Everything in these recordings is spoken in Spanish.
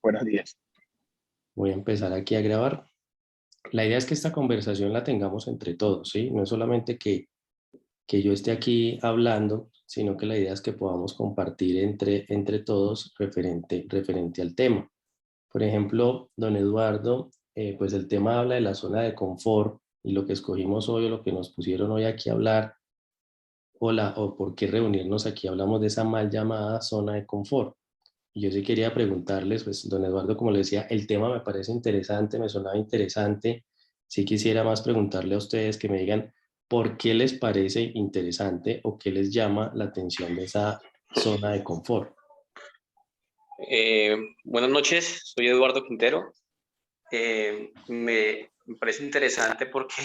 Buenos días. Voy a empezar aquí a grabar. La idea es que esta conversación la tengamos entre todos, ¿sí? No es solamente que yo esté aquí hablando, sino que la idea es que podamos compartir entre todos referente al tema. Por ejemplo, don Eduardo, pues el tema habla de la zona de confort y lo que escogimos hoy o lo que nos pusieron hoy aquí a hablar o por qué reunirnos aquí hablamos de esa mal llamada zona de confort. Y yo sí quería preguntarles, pues, don Eduardo, como le decía, el tema me parece interesante, me sonaba interesante. Sí quisiera más preguntarle a ustedes que me digan por qué les parece interesante o qué les llama la atención de esa zona de confort. Buenas noches, soy Eduardo Quintero. Me parece interesante porque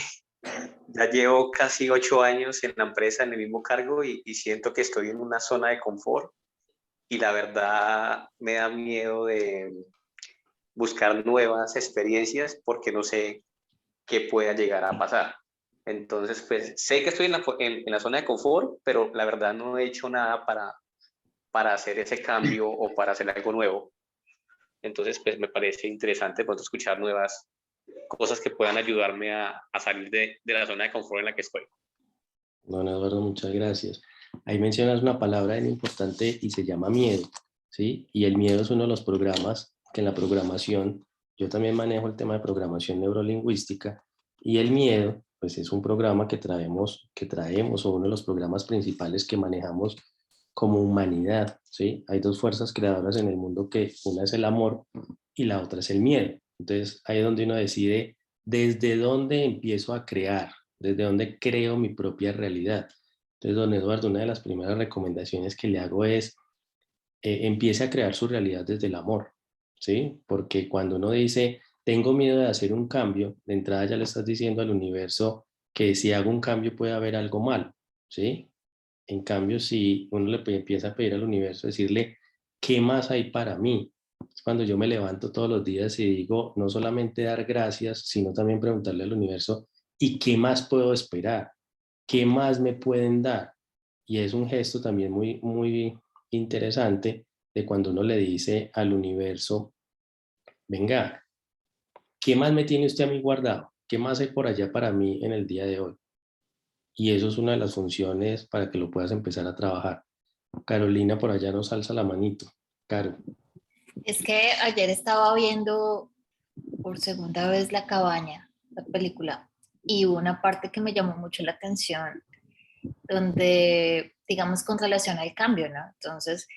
ya llevo casi 8 años en la empresa en el mismo cargo y siento que estoy en una zona de confort y la verdad me da miedo de buscar nuevas experiencias porque no sé qué pueda llegar a pasar. Entonces, pues sé que estoy en la zona de confort, pero la verdad no he hecho nada para hacer ese cambio o para hacer algo nuevo. Entonces, pues me parece interesante pronto escuchar nuevas cosas que puedan ayudarme a salir de la zona de confort en la que estoy. Don Eduardo, muchas gracias. Ahí mencionas una palabra bien importante y se llama miedo, ¿sí? Y el miedo es uno de los programas que en la programación, yo también manejo el tema de programación neurolingüística, y el miedo, pues es un programa que traemos, o uno de los programas principales que manejamos como humanidad, ¿sí? Hay dos fuerzas creadoras en el mundo, que una es el amor y la otra es el miedo. Entonces, ahí es donde uno decide desde dónde empiezo a crear, desde dónde creo mi propia realidad. Entonces, don Eduardo, una de las primeras recomendaciones que le hago es empiece a crear su realidad desde el amor, ¿sí? Porque cuando uno dice, tengo miedo de hacer un cambio, de entrada ya le estás diciendo al universo que si hago un cambio puede haber algo malo, ¿sí? En cambio, si uno empieza a pedir al universo, decirle, ¿qué más hay para mí? Es cuando yo me levanto todos los días y digo, no solamente dar gracias, sino también preguntarle al universo, ¿y qué más puedo esperar? ¿Qué más me pueden dar? Y es un gesto también muy, muy interesante de cuando uno le dice al universo, venga, ¿qué más me tiene usted a mí guardado? ¿Qué más hay por allá para mí en el día de hoy? Y eso es una de las funciones para que lo puedas empezar a trabajar. Carolina por allá nos alza la manito. Caro. Es que ayer estaba viendo por segunda vez La Cabaña, la película, y hubo una parte que me llamó mucho la atención, donde, digamos, con relación al cambio, ¿no? Entonces,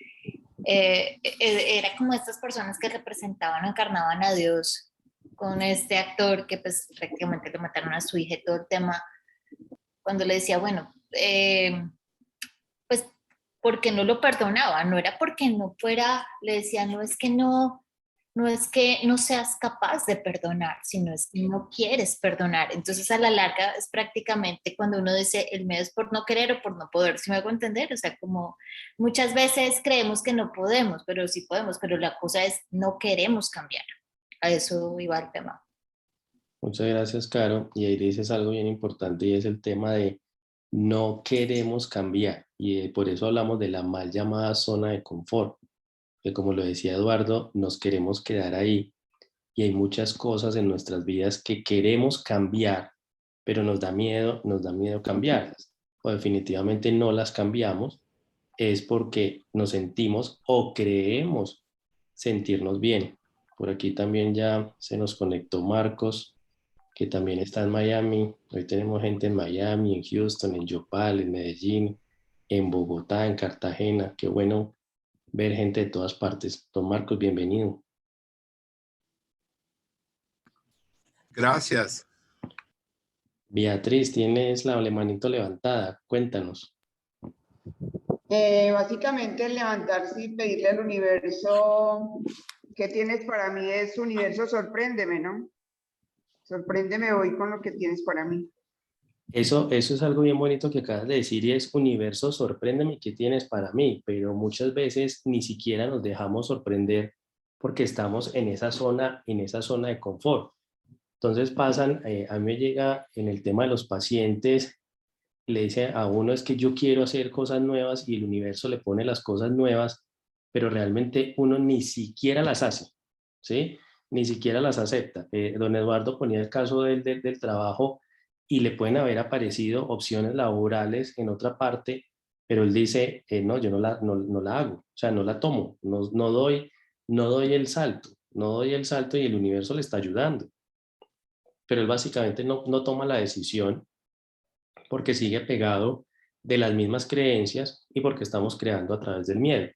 era como estas personas que representaban, encarnaban a Dios con este actor que pues prácticamente le mataron a su hija y todo el tema, cuando le decía, bueno, pues porque no lo perdonaba, no era porque no fuera, le decía, no es que no es que no seas capaz de perdonar, sino es que no quieres perdonar. Entonces, a la larga, es prácticamente cuando uno dice, el miedo es por no querer o por no poder, ¿si me hago entender? O sea, como muchas veces creemos que no podemos, pero sí podemos, pero la cosa es, no queremos cambiar. A eso iba el tema. Muchas gracias, Caro. Y ahí dices algo bien importante, y es el tema de no queremos cambiar. Y por eso hablamos de la mal llamada zona de confort, que como lo decía Eduardo, nos queremos quedar ahí. Y hay muchas cosas en nuestras vidas que queremos cambiar, pero nos da miedo cambiarlas. O definitivamente no las cambiamos, es porque nos sentimos o creemos sentirnos bien. Por aquí también ya se nos conectó Marcos, que también está en Miami. Hoy tenemos gente en Miami, en Houston, en Yopal, en Medellín, en Bogotá, en Cartagena. Qué bueno ver gente de todas partes. Don Marcos, bienvenido. Gracias. Beatriz, tienes la manito levantada. Cuéntanos. Básicamente el levantarse y pedirle al universo qué tienes para mí es universo, sorpréndeme, ¿no? Sorpréndeme hoy con lo que tienes para mí. Eso es algo bien bonito que acabas de decir, y es universo, sorpréndeme, ¿qué tienes para mí? Pero muchas veces ni siquiera nos dejamos sorprender porque estamos en esa zona de confort. Entonces pasan, a mí me llega en el tema de los pacientes, le dice a uno es que yo quiero hacer cosas nuevas y el universo le pone las cosas nuevas, pero realmente uno ni siquiera las hace. ¿sí? Ni siquiera las acepta. Don Eduardo ponía el caso del trabajo y le pueden haber aparecido opciones laborales en otra parte, pero él dice, no, yo no la hago, o sea, no la tomo, no doy el salto, no doy el salto y el universo le está ayudando. Pero él básicamente no toma la decisión porque sigue pegado de las mismas creencias y porque estamos creando a través del miedo.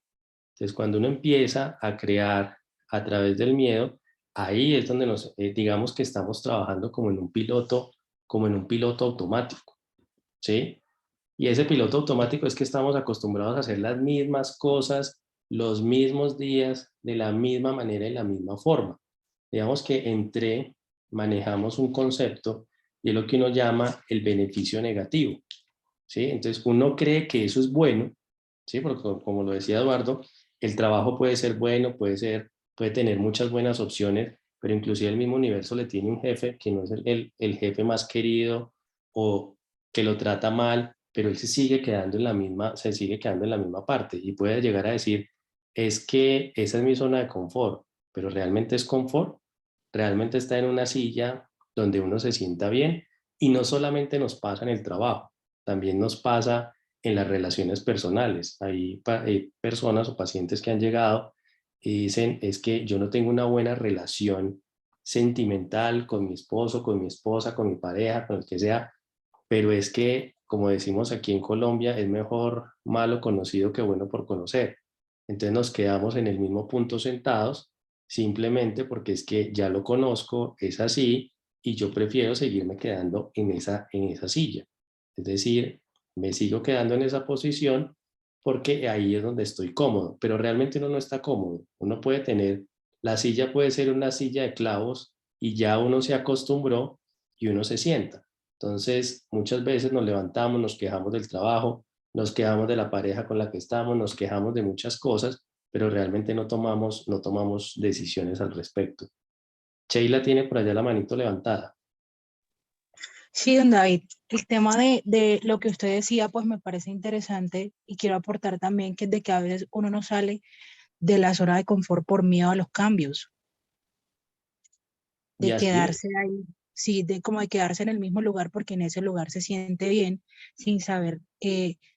Entonces, cuando uno empieza a crear a través del miedo, ahí es donde digamos que estamos trabajando como en un piloto automático, ¿sí? Y ese piloto automático es que estamos acostumbrados a hacer las mismas cosas, los mismos días, de la misma manera y la misma forma. Digamos que manejamos un concepto y es lo que uno llama el beneficio negativo, ¿sí? Entonces uno cree que eso es bueno, ¿sí? Porque como lo decía Eduardo, el trabajo puede ser bueno, puede tener muchas buenas opciones, pero inclusive el mismo universo le tiene un jefe que no es el jefe más querido o que lo trata mal, pero él se sigue quedando en la misma parte y puede llegar a decir, es que esa es mi zona de confort, pero realmente es confort, realmente está en una silla donde uno se sienta bien y no solamente nos pasa en el trabajo, también nos pasa en las relaciones personales. Hay personas o pacientes que han llegado y dicen, es que yo no tengo una buena relación sentimental con mi esposo, con mi esposa, con mi pareja, con el que sea, pero es que, como decimos aquí en Colombia, es mejor malo conocido que bueno por conocer. Entonces nos quedamos en el mismo punto sentados, simplemente porque es que ya lo conozco, es así, y yo prefiero seguirme quedando en esa silla. Es decir, me sigo quedando en esa posición porque ahí es donde estoy cómodo, pero realmente uno no está cómodo. La silla puede ser una silla de clavos y ya uno se acostumbró y uno se sienta. Entonces, muchas veces nos levantamos, nos quejamos del trabajo, nos quejamos de la pareja con la que estamos, nos quejamos de muchas cosas, pero realmente no tomamos decisiones al respecto. Sheila tiene por allá la manito levantada. Sí, don David, el tema de lo que usted decía, pues me parece interesante y quiero aportar también que es de que a veces uno no sale de la zona de confort por miedo a los cambios, Y de así es. quedarse ahí, sí, de como de quedarse en el mismo lugar porque en ese lugar se siente bien sin saber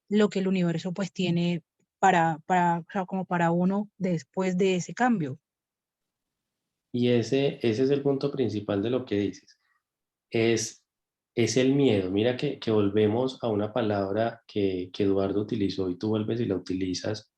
lo que el universo pues tiene o sea, como para uno después de ese cambio. Y ese es el punto principal de lo que dices. Es, es el miedo. Mira que volvemos a una palabra que Eduardo utilizó y tú vuelves y la utilizas,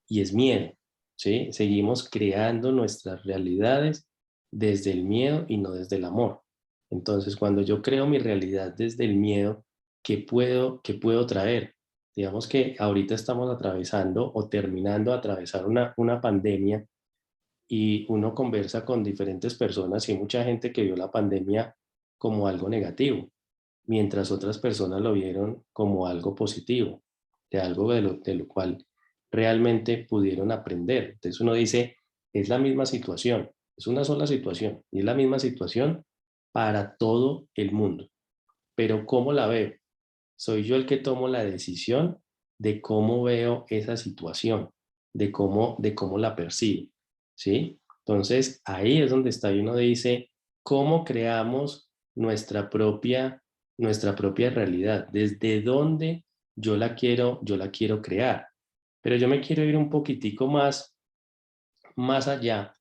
y es miedo, ¿sí? Seguimos creando nuestras realidades desde el miedo y no desde el amor. Entonces, cuando yo creo mi realidad desde el miedo, qué puedo traer? Digamos que ahorita estamos atravesando o terminando de atravesar una pandemia y uno conversa con diferentes personas y hay mucha gente que vio la pandemia como algo negativo, mientras otras personas lo vieron como algo positivo, de algo de lo cual realmente pudieron aprender. Entonces uno dice, es la misma situación, es una sola situación y es la misma situación para todo el mundo. Pero ¿cómo la veo? Soy yo el que tomo la decisión de cómo veo esa situación, de cómo la percibo, ¿sí? Entonces, ahí es donde está y uno dice, ¿cómo creamos nuestra propia realidad? ¿Desde dónde yo la quiero crear? Pero yo me quiero ir un poquitico más allá,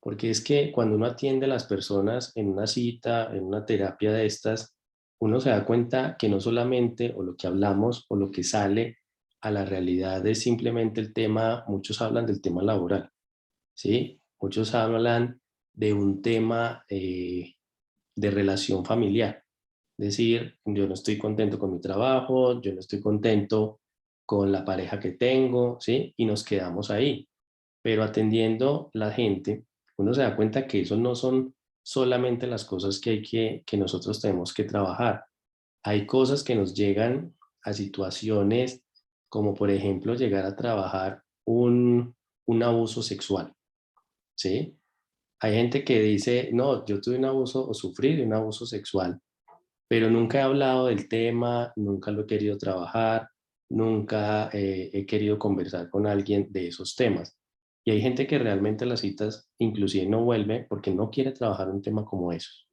porque es que cuando uno atiende a las personas en una cita, en una terapia de estas, uno se da cuenta que no solamente o lo que hablamos o lo que sale a la realidad es simplemente el tema, muchos hablan del tema laboral, ¿sí? Muchos hablan de un tema de relación familiar. Es decir, yo no estoy contento con mi trabajo, yo no estoy contento con la pareja que tengo, ¿sí? Y nos quedamos ahí. Pero atendiendo la gente, uno se da cuenta que eso no son solamente las cosas que nosotros tenemos que trabajar. Hay cosas que nos llegan a situaciones como por ejemplo llegar a trabajar un abuso sexual, ¿sí? Hay gente que dice, no, yo tuve un abuso o sufrí de un abuso sexual, pero nunca he hablado del tema, nunca lo he querido trabajar, nunca he querido conversar con alguien de esos temas. Y hay gente que realmente a las citas inclusive no vuelve porque no quiere trabajar un tema como esos,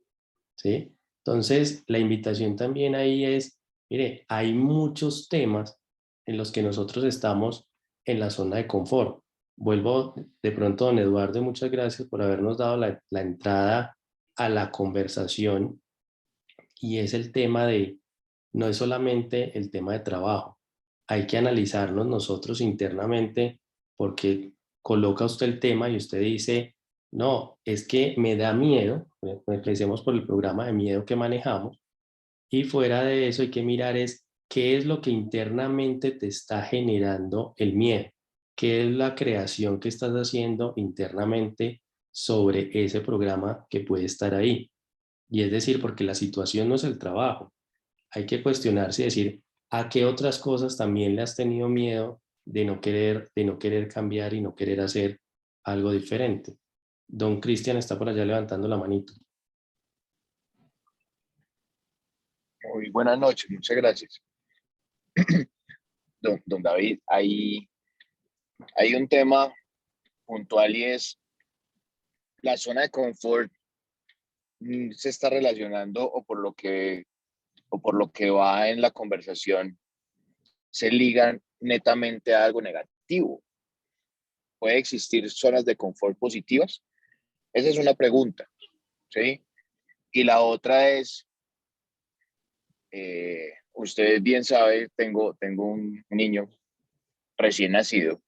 ¿sí? Entonces, la invitación también ahí es, mire, hay muchos temas en los que nosotros estamos en la zona de confort. Vuelvo de pronto, don Eduardo, y muchas gracias por habernos dado la entrada a la conversación, y es el tema de, no es solamente el tema de trabajo, hay que analizarnos nosotros internamente, porque coloca usted el tema y usted dice, no, es que me da miedo, empecemos por el programa de miedo que manejamos, y fuera de eso hay que mirar es qué es lo que internamente te está generando el miedo, qué es la creación que estás haciendo internamente sobre ese programa que puede estar ahí. Y es decir, porque la situación no es el trabajo, hay que cuestionarse y decir, ¿a qué otras cosas también le has tenido miedo de no querer cambiar y no querer hacer algo diferente? Don Cristian está por allá levantando la manito. Muy buenas noches, muchas gracias. Don David, hay un tema puntual y es la zona de confort. Se está relacionando o por lo que va en la conversación, se ligan netamente a algo negativo. ¿Puede existir zonas de confort positivas? Esa es una pregunta, ¿sí? Y la otra es, usted bien sabe, tengo un niño recién nacido.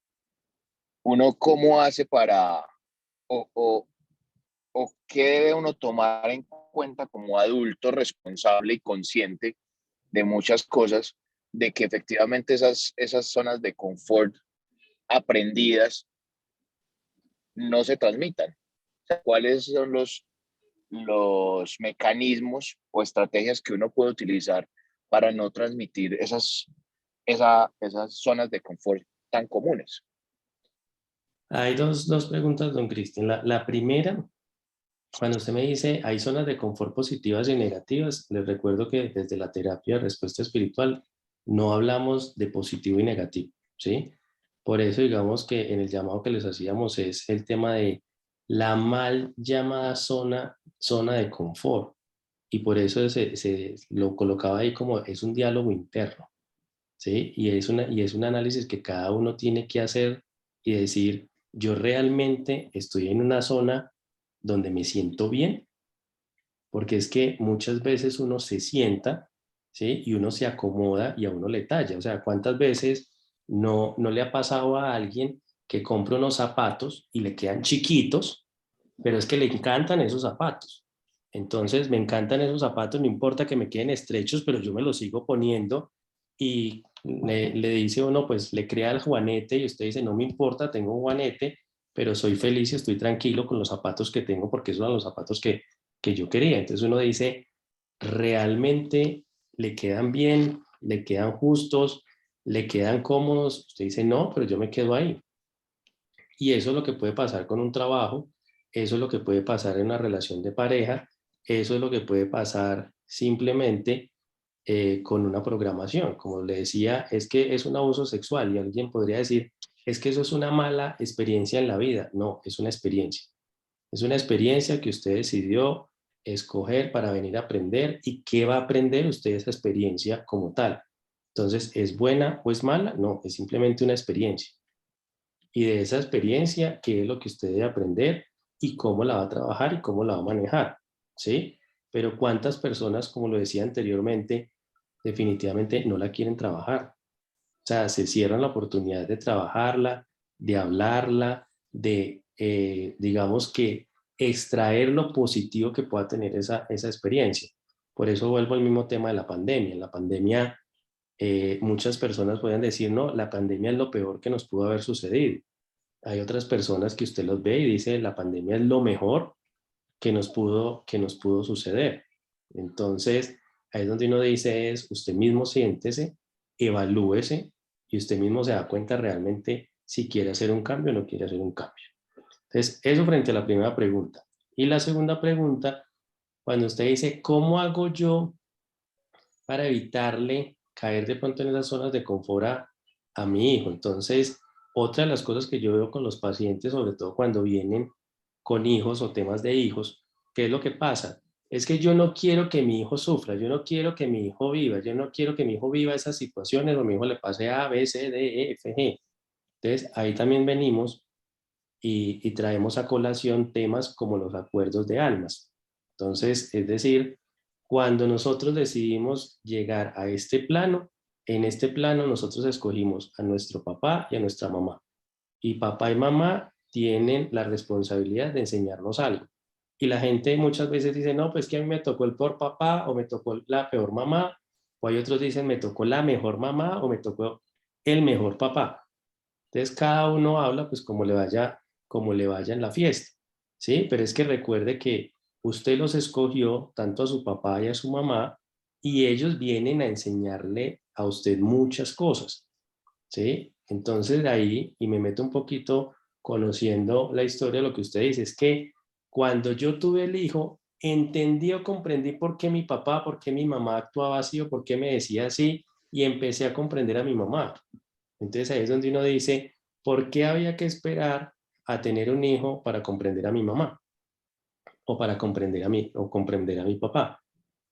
¿Uno cómo hace para, o, o qué debe uno tomar en cuenta como adulto responsable y consciente de muchas cosas, de que efectivamente esas zonas de confort aprendidas no se transmitan? O sea, ¿cuáles son los mecanismos o estrategias que uno puede utilizar para no transmitir esas zonas de confort tan comunes? Hay dos preguntas, don Cristian. La primera, cuando usted me dice hay zonas de confort positivas y negativas, les recuerdo que desde la terapia de respuesta espiritual no hablamos de positivo y negativo, ¿sí? Por eso digamos que en el llamado que les hacíamos es el tema de la mal llamada zona de confort. Y por eso se lo colocaba ahí como es un diálogo interno, ¿sí? Y es un análisis que cada uno tiene que hacer y decir, yo realmente estoy en una zona donde me siento bien, porque es que muchas veces uno se sienta, ¿sí? Y uno se acomoda y a uno le talla. O sea, ¿cuántas veces no le ha pasado a alguien que compra unos zapatos y le quedan chiquitos, pero es que le encantan esos zapatos? Entonces, me encantan esos zapatos, no importa que me queden estrechos, pero yo me los sigo poniendo, y le dice uno, pues le crea el juanete y usted dice, no me importa, tengo un juanete, pero soy feliz y estoy tranquilo con los zapatos que tengo porque esos son los zapatos que yo quería. Entonces uno dice, ¿realmente le quedan bien? ¿Le quedan justos? ¿Le quedan cómodos? Usted dice, no, pero yo me quedo ahí. Y eso es lo que puede pasar con un trabajo, eso es lo que puede pasar en una relación de pareja, eso es lo que puede pasar simplemente con una programación. Como le decía, es que es un abuso sexual y alguien podría decir, es que eso es una mala experiencia en la vida. No, es una experiencia. Es una experiencia que usted decidió escoger para venir a aprender. ¿Y qué va a aprender usted de esa experiencia como tal? Entonces, ¿es buena o es mala? No, es simplemente una experiencia. Y de esa experiencia, ¿qué es lo que usted debe aprender y cómo la va a trabajar y cómo la va a manejar? ¿Sí? Pero ¿cuántas personas, como lo decía anteriormente, definitivamente no la quieren trabajar? O sea, se cierran la oportunidad de trabajarla, de hablarla, de, digamos que, extraer lo positivo que pueda tener esa experiencia. Por eso vuelvo al mismo tema de la pandemia. En la pandemia, muchas personas pueden decir, no, la pandemia es lo peor que nos pudo haber sucedido. Hay otras personas que usted los ve y dice, la pandemia es lo mejor que nos pudo suceder. Entonces, ahí es donde uno dice es, usted mismo siéntese, evalúese, y usted mismo se da cuenta realmente si quiere hacer un cambio o no quiere hacer un cambio. Entonces, eso frente a la primera pregunta. Y la segunda pregunta, cuando usted dice, ¿cómo hago yo para evitarle caer de pronto en esas zonas de confort a mi hijo? Entonces, Otra de las cosas que yo veo con los pacientes, sobre todo cuando vienen con hijos o temas de hijos, ¿qué es lo que pasa? Es que yo no quiero que mi hijo sufra, yo no quiero que mi hijo viva, yo no quiero que mi hijo viva esas situaciones o mi hijo le pase A, B, C, D, E, F, G. Entonces, ahí también venimos y traemos a colación temas como los acuerdos de almas. Entonces, es decir, cuando nosotros decidimos llegar a este plano, en este plano nosotros escogimos a nuestro papá y a nuestra mamá. Y papá y mamá tienen la responsabilidad de enseñarnos algo. Y la gente muchas veces dice, no, pues que a mí me tocó el peor papá o me tocó la peor mamá. O hay otros dicen, me tocó la mejor mamá o me tocó el mejor papá. Entonces cada uno habla pues como le vaya en la fiesta, ¿sí? Pero es que recuerde que usted los escogió tanto a su papá y a su mamá y ellos vienen a enseñarle a usted muchas cosas, ¿sí? Entonces de ahí, y me meto un poquito conociendo la historia, lo que usted dice es que cuando yo tuve el hijo, entendí o comprendí por qué mi papá, por qué mi mamá actuaba así o por qué me decía así y empecé a comprender a mi mamá. Entonces ahí es donde uno dice, ¿por qué había que esperar a tener un hijo para comprender a mi mamá? O para comprender a mí, o comprender a mi papá.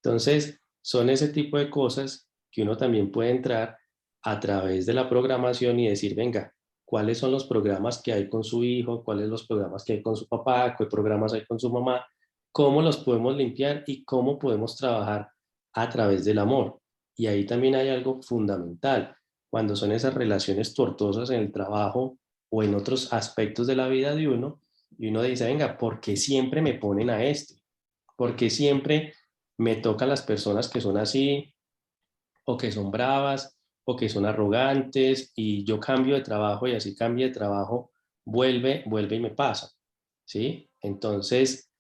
Entonces, son ese tipo de cosas que uno también puede entrar a través de la programación y decir, venga, ¿cuáles son los programas que hay con su hijo? ¿Cuáles son los programas que hay con su papá? ¿Qué programas hay con su mamá? ¿Cómo los podemos limpiar y cómo podemos trabajar a través del amor? Y ahí también hay algo fundamental. Cuando son esas relaciones tortuosas en el trabajo o en otros aspectos de la vida de uno, y uno dice, venga, ¿por qué siempre me ponen a esto? ¿Por qué siempre me tocan las personas que son así, o que son bravas, o que son arrogantes, y yo cambio de trabajo y así cambio de trabajo, vuelve y me pasa, ¿sí? Entonces,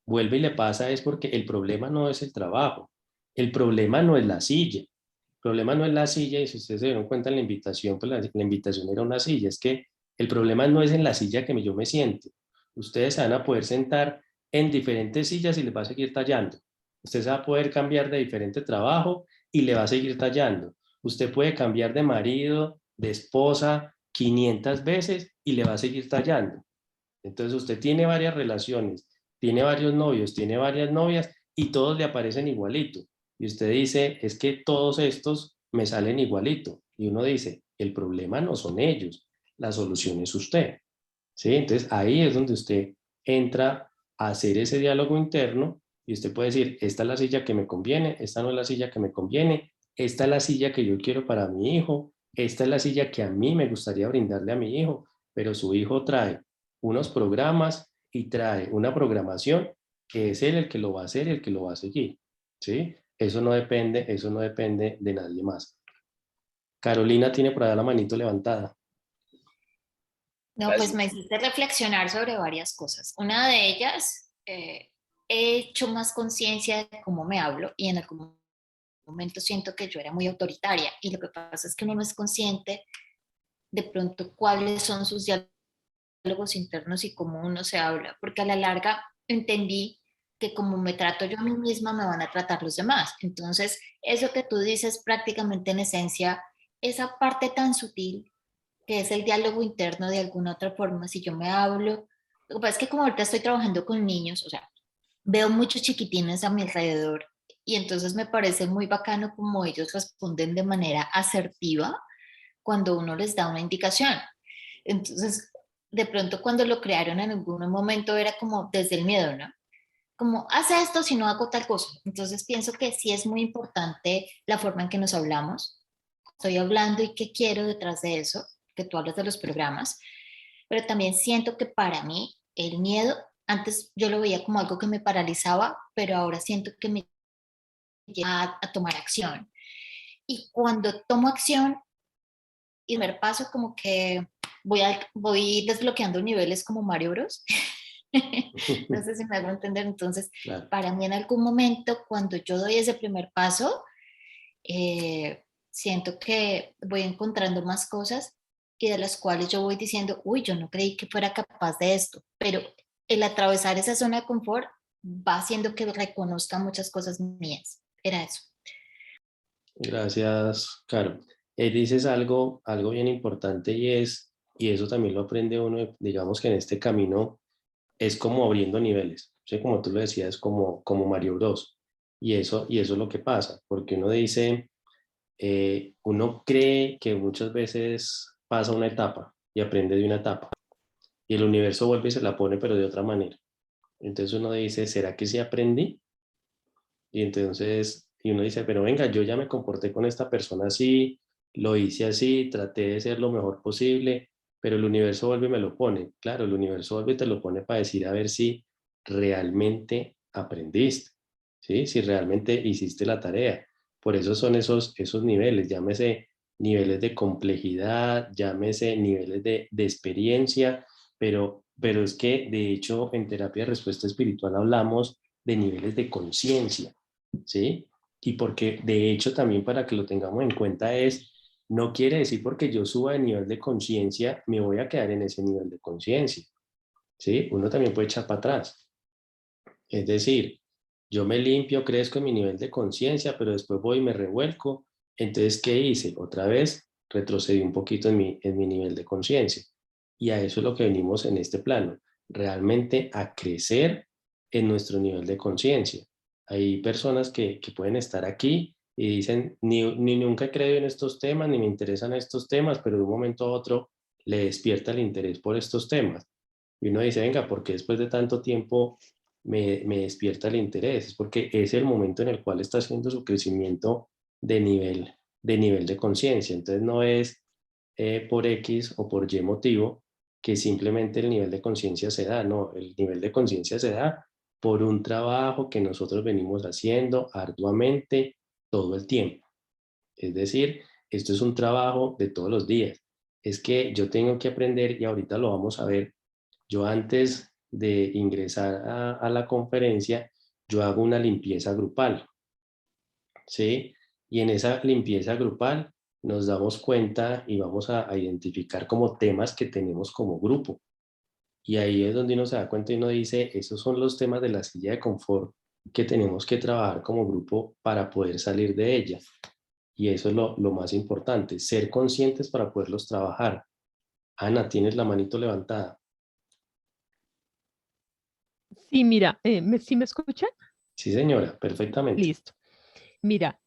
vuelve y le pasa es porque el problema no es el trabajo, el problema no es la silla, el problema no es la silla, y si ustedes se dieron cuenta en la invitación, pues la invitación era una silla, es que el problema no es en la silla que yo me siento, ustedes se van a poder sentar en diferentes sillas y les va a seguir tallando, usted se va a poder cambiar de diferente trabajo y le va a seguir tallando. Usted puede cambiar de marido, de esposa, 500 veces y le va a seguir tallando. Entonces usted tiene varias relaciones, tiene varios novios, tiene varias novias y todos le aparecen igualito. Y usted dice, es que todos estos me salen igualito. Y uno dice, el problema no son ellos, la solución es usted. ¿Sí? Entonces ahí es donde usted entra a hacer ese diálogo interno y usted puede decir, esta es la silla que me conviene, esta no es la silla que me conviene, esta es la silla que yo quiero para mi hijo, esta es la silla que a mí me gustaría brindarle a mi hijo, pero su hijo trae unos programas y trae una programación que es él el que lo va a hacer y el que lo va a seguir. ¿Sí? Eso no depende de nadie más. Carolina tiene por allá la manito levantada. No, pues me hiciste reflexionar sobre varias cosas. Una de ellas, he hecho más conciencia de cómo me hablo y en algún momento siento que yo era muy autoritaria y lo que pasa es que uno no es consciente de pronto cuáles son sus diálogos internos y cómo uno se habla, porque a la larga entendí que como me trato yo a mí misma, me van a tratar los demás. Entonces, eso que tú dices prácticamente en esencia, esa parte tan sutil que es el diálogo interno de alguna otra forma, si yo me hablo, lo que pasa es que como ahorita estoy trabajando con niños, o sea, veo muchos chiquitines a mi alrededor y entonces me parece muy bacano como ellos responden de manera asertiva cuando uno les da una indicación. Entonces, de pronto cuando lo crearon en algún momento era como desde el miedo, ¿no? Como, haz esto si no hago tal cosa. Entonces pienso que sí es muy importante la forma en que nos hablamos. Estoy hablando y qué quiero detrás de eso, que tú hablas de los programas, pero también siento que para mí el miedo, antes yo lo veía como algo que me paralizaba, pero ahora siento que me lleva a tomar acción. Y cuando tomo acción, y el primer paso como que voy desbloqueando niveles como Mario Bros. No sé si me hago entender. Entonces, Claro. para mí en algún momento, cuando yo doy ese primer paso, siento que voy encontrando más cosas y de las cuales yo voy diciendo, uy, yo no creí que fuera capaz de esto, pero el atravesar esa zona de confort va haciendo que reconozca muchas cosas mías. Era eso. Gracias, Caro. Dices algo bien importante y es Y eso también lo aprende uno, digamos que en este camino es como abriendo niveles, ¿sí? Como tú lo decías, como Mario Bros. Y eso es lo que pasa, porque uno dice, uno cree que muchas veces pasa una etapa y aprende de una etapa, y el universo vuelve y se la pone, pero de otra manera. Entonces uno dice, ¿será que sí aprendí? Y entonces, y uno dice, pero venga, yo ya me comporté con esta persona así, lo hice así, traté de ser lo mejor posible, pero el universo vuelve y me lo pone. Claro, el universo vuelve y te lo pone para decir a ver si realmente aprendiste, ¿sí? Si realmente hiciste la tarea. Por eso son esos niveles, llámese niveles de complejidad, llámese niveles de experiencia, pero es que de hecho en terapia de respuesta espiritual hablamos de niveles de conciencia. ¿Sí? Y porque de hecho también para que lo tengamos en cuenta es, no quiere decir porque yo suba de nivel de conciencia, me voy a quedar en ese nivel de conciencia, ¿sí? Uno también puede echar para atrás. Es decir, yo me limpio, crezco en mi nivel de conciencia, pero después voy y me revuelco. Entonces, ¿qué hice? Otra vez retrocedí un poquito en mi nivel de conciencia. Y a eso es lo que venimos en este plano, realmente a crecer en nuestro nivel de conciencia. Hay personas que pueden estar aquí y dicen, ni nunca he creído en estos temas, ni me interesan estos temas, pero de un momento a otro le despierta el interés por estos temas. Y uno dice, venga, ¿por qué después de tanto tiempo me despierta el interés? Es porque es el momento en el cual está haciendo su crecimiento de nivel de conciencia. Entonces no es por X o por Y motivo que simplemente el nivel de conciencia se da, no, el nivel de conciencia se da por un trabajo que nosotros venimos haciendo arduamente todo el tiempo. Es decir, esto es un trabajo de todos los días. Es que yo tengo que aprender, y ahorita lo vamos a ver, yo antes de ingresar a la conferencia, yo hago una limpieza grupal, ¿sí? Y en esa limpieza grupal nos damos cuenta y vamos a identificar como temas que tenemos como grupo. Y ahí es donde uno se da cuenta y uno dice, esos son los temas de la silla de confort que tenemos que trabajar como grupo para poder salir de ella. Y eso es lo más importante, ser conscientes para poderlos trabajar. Ana, tienes la manito levantada. Sí, mira, ¿sí me escuchan? Sí, señora, perfectamente. Listo. Mira,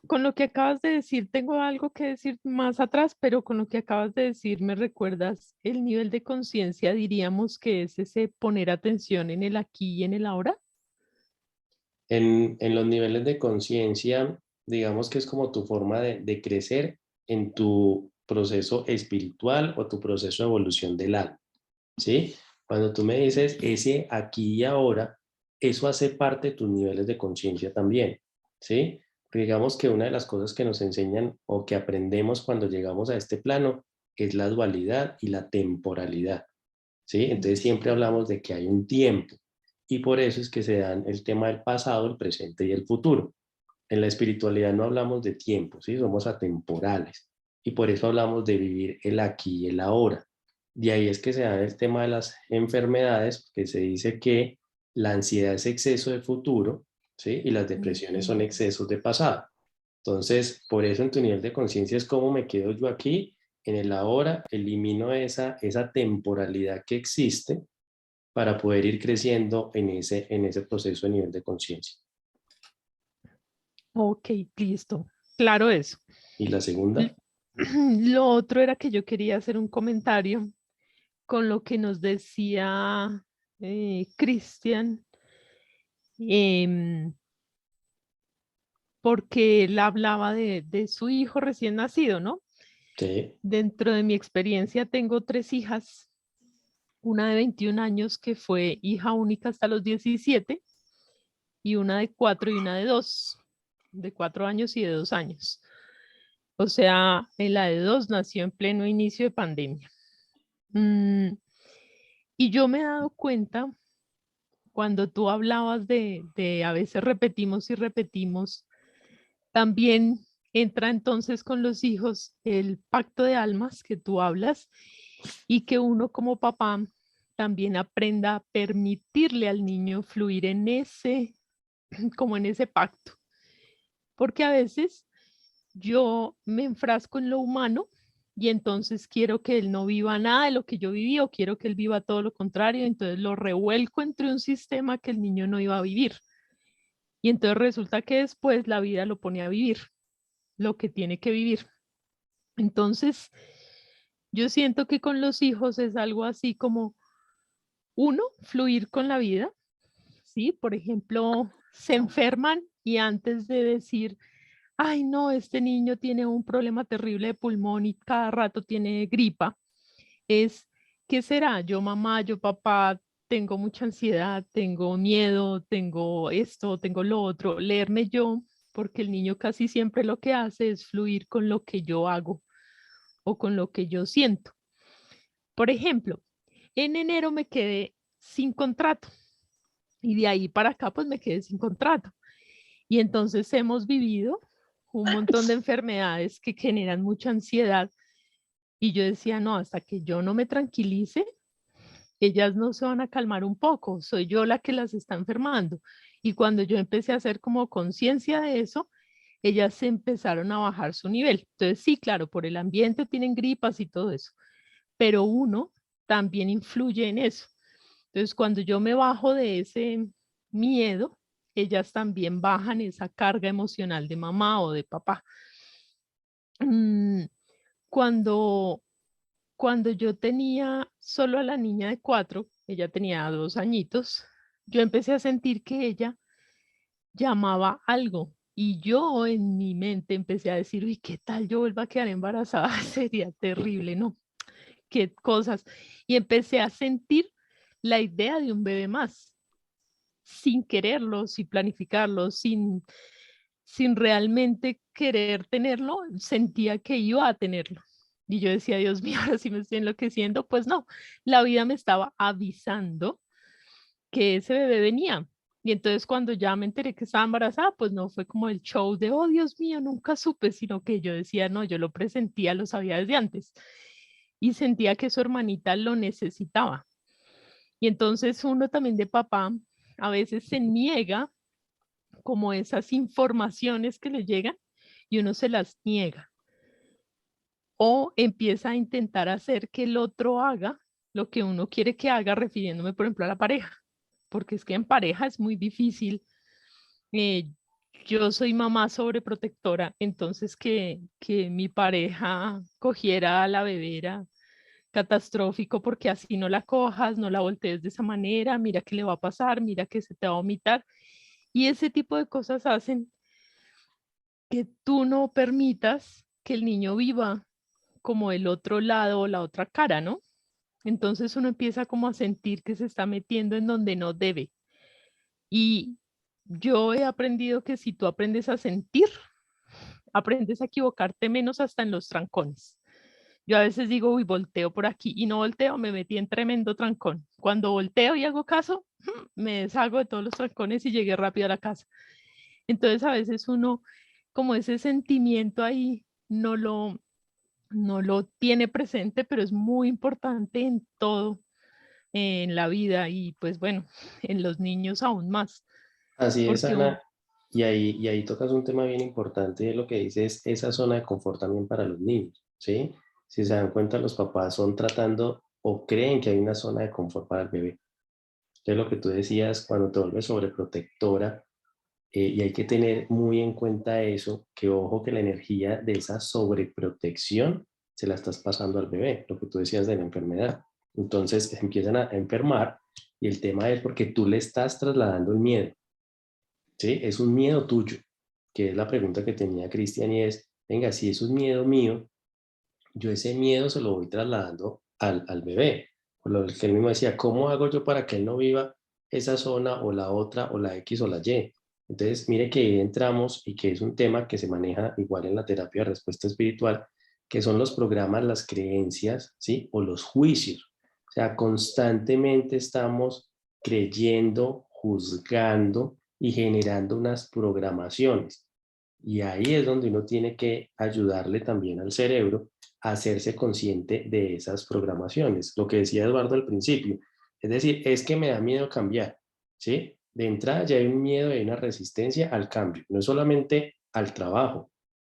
con lo que acabas de decir, tengo algo que decir más atrás, pero con lo que acabas de decir, me recuerdas el nivel de conciencia, diríamos que es ese poner atención en el aquí y en el ahora. En los niveles de conciencia, digamos que es como tu forma de crecer en tu proceso espiritual o tu proceso de evolución del alma, ¿sí? Cuando tú me dices ese aquí y ahora, eso hace parte de tus niveles de conciencia también, ¿sí? Porque digamos que una de las cosas que nos enseñan o que aprendemos cuando llegamos a este plano es la dualidad y la temporalidad, ¿sí? Entonces siempre hablamos de que hay un tiempo y por eso es que se dan el tema del pasado, el presente y el futuro. En la espiritualidad no hablamos de tiempo, ¿sí? Somos atemporales y por eso hablamos de vivir el aquí y el ahora. De ahí es que se da el tema de las enfermedades, que se dice que la ansiedad es exceso de futuro, ¿sí? Y las depresiones son excesos de pasado. Entonces, por eso en tu nivel de conciencia es cómo me quedo yo aquí, en el ahora, elimino esa temporalidad que existe para poder ir creciendo en ese proceso de nivel de conciencia. Ok, listo. Claro eso. Y la segunda, Lo otro era que yo quería hacer un comentario con lo que nos decía Cristian, em, porque él hablaba de su hijo recién nacido, ¿no? sí, Dentro de mi experiencia tengo 3 hijas, una de 21 años que fue hija única hasta los 17 y una de 4 y una de 2, de 4 años y de 2 años. O sea, en la de 2 nació en pleno inicio de pandemia. Y yo me he dado cuenta cuando tú hablabas de a veces repetimos y repetimos, también entra entonces con los hijos el pacto de almas que tú hablas y que uno como papá también aprenda a permitirle al niño fluir en ese, como en ese pacto. Porque a veces yo me enfrasco en lo humano y entonces quiero que él no viva nada de lo que yo viví o quiero que él viva todo lo contrario, entonces lo revuelco entre un sistema que el niño no iba a vivir. Y entonces resulta que después la vida lo pone a vivir lo que tiene que vivir. Entonces, yo siento que con los hijos es algo así como, uno, fluir con la vida, ¿sí? Por ejemplo, se enferman y antes de decir, ay, no, este niño tiene un problema terrible de pulmón y cada rato tiene gripa, es, ¿qué será? Yo mamá, yo papá, tengo mucha ansiedad, tengo miedo, tengo esto, tengo lo otro, leerme yo, porque el niño casi siempre lo que hace es fluir con lo que yo hago o con lo que yo siento. Por ejemplo, en enero me quedé sin contrato y de ahí para acá pues me quedé sin contrato. Y entonces hemos vivido un montón de enfermedades que generan mucha ansiedad y yo decía, no, hasta que yo no me tranquilice, ellas no se van a calmar un poco, soy yo la que las está enfermando. Y cuando yo empecé a hacer como conciencia de eso, ellas se empezaron a bajar su nivel. Entonces sí, claro, por el ambiente tienen gripas y todo eso, pero uno también influye en eso. Entonces cuando yo me bajo de ese miedo, ellas también bajan esa carga emocional de mamá o de papá. Mm, Cuando Cuando yo tenía solo a la niña de 4, ella tenía 2 añitos, yo empecé a sentir que ella llamaba algo y yo en mi mente empecé a decir, uy, ¿qué tal yo vuelva a quedar embarazada? Sería terrible, ¿no? Qué cosas. Y empecé a sentir la idea de un bebé más, sin quererlo, sin planificarlo, sin realmente querer tenerlo, sentía que iba a tenerlo. Y yo decía, Dios mío, ahora sí me estoy enloqueciendo. Pues no, la vida me estaba avisando que ese bebé venía. Y entonces cuando ya me enteré que estaba embarazada, pues no fue como el show de, oh Dios mío, nunca supe, sino que yo decía, no, yo lo presentía, lo sabía desde antes. Y sentía que su hermanita lo necesitaba. Y entonces uno también de papá a veces se niega como esas informaciones que le llegan y uno se las niega. O empieza a intentar hacer que el otro haga lo que uno quiere que haga, refiriéndome, por ejemplo, a la pareja, porque es que en pareja es muy difícil. eh, yo soy mamá sobreprotectora, entonces que mi pareja cogiera a la bebé era catastrófico porque así no la cojas, no la voltees de esa manera, mira qué le va a pasar, mira que se te va a vomitar. Y ese tipo de cosas hacen que tú no permitas que el niño viva como el otro lado o la otra cara, ¿no? Entonces uno empieza como a sentir que se está metiendo en donde no debe. Y yo he aprendido que si tú aprendes a sentir, aprendes a equivocarte menos hasta en los trancones. Yo a veces digo, uy, volteo por aquí y no volteo, me metí en tremendo trancón. Cuando volteo y hago caso, me deshago de todos los trancones y llegué rápido a la casa. Entonces a veces uno, como ese sentimiento ahí, no lo tiene presente, pero es muy importante en todo, en la vida y pues bueno, en los niños aún más, Así es, porque Ana. Y ahí tocas un tema bien importante, lo que dices, esa zona de confort también para los niños, ¿sí? Si se dan cuenta, los papás son tratando o creen que hay una zona de confort para el bebé. Es lo que tú decías, cuando te vuelves sobreprotectora, y hay que tener muy en cuenta eso, que ojo que la energía de esa sobreprotección se la estás pasando al bebé, lo que tú decías de la enfermedad. Entonces empiezan a enfermar y el tema es porque tú le estás trasladando el miedo, ¿sí? Es un miedo tuyo, que es la pregunta que tenía Cristian y es, venga, si es un miedo mío, yo ese miedo se lo voy trasladando al bebé. Por lo que él mismo decía, ¿cómo hago yo para que él no viva esa zona o la otra o la X o la Y? Entonces, mire que ahí entramos y que es un tema que se maneja igual en la terapia de respuesta espiritual, que son los programas, las creencias, ¿sí? O los juicios. O sea, constantemente estamos creyendo, juzgando y generando unas programaciones. Y ahí es donde uno tiene que ayudarle también al cerebro a hacerse consciente de esas programaciones. Lo que decía Eduardo al principio, es decir, es que me da miedo cambiar, ¿sí? De entrada ya hay un miedo y una resistencia al cambio, no solamente al trabajo,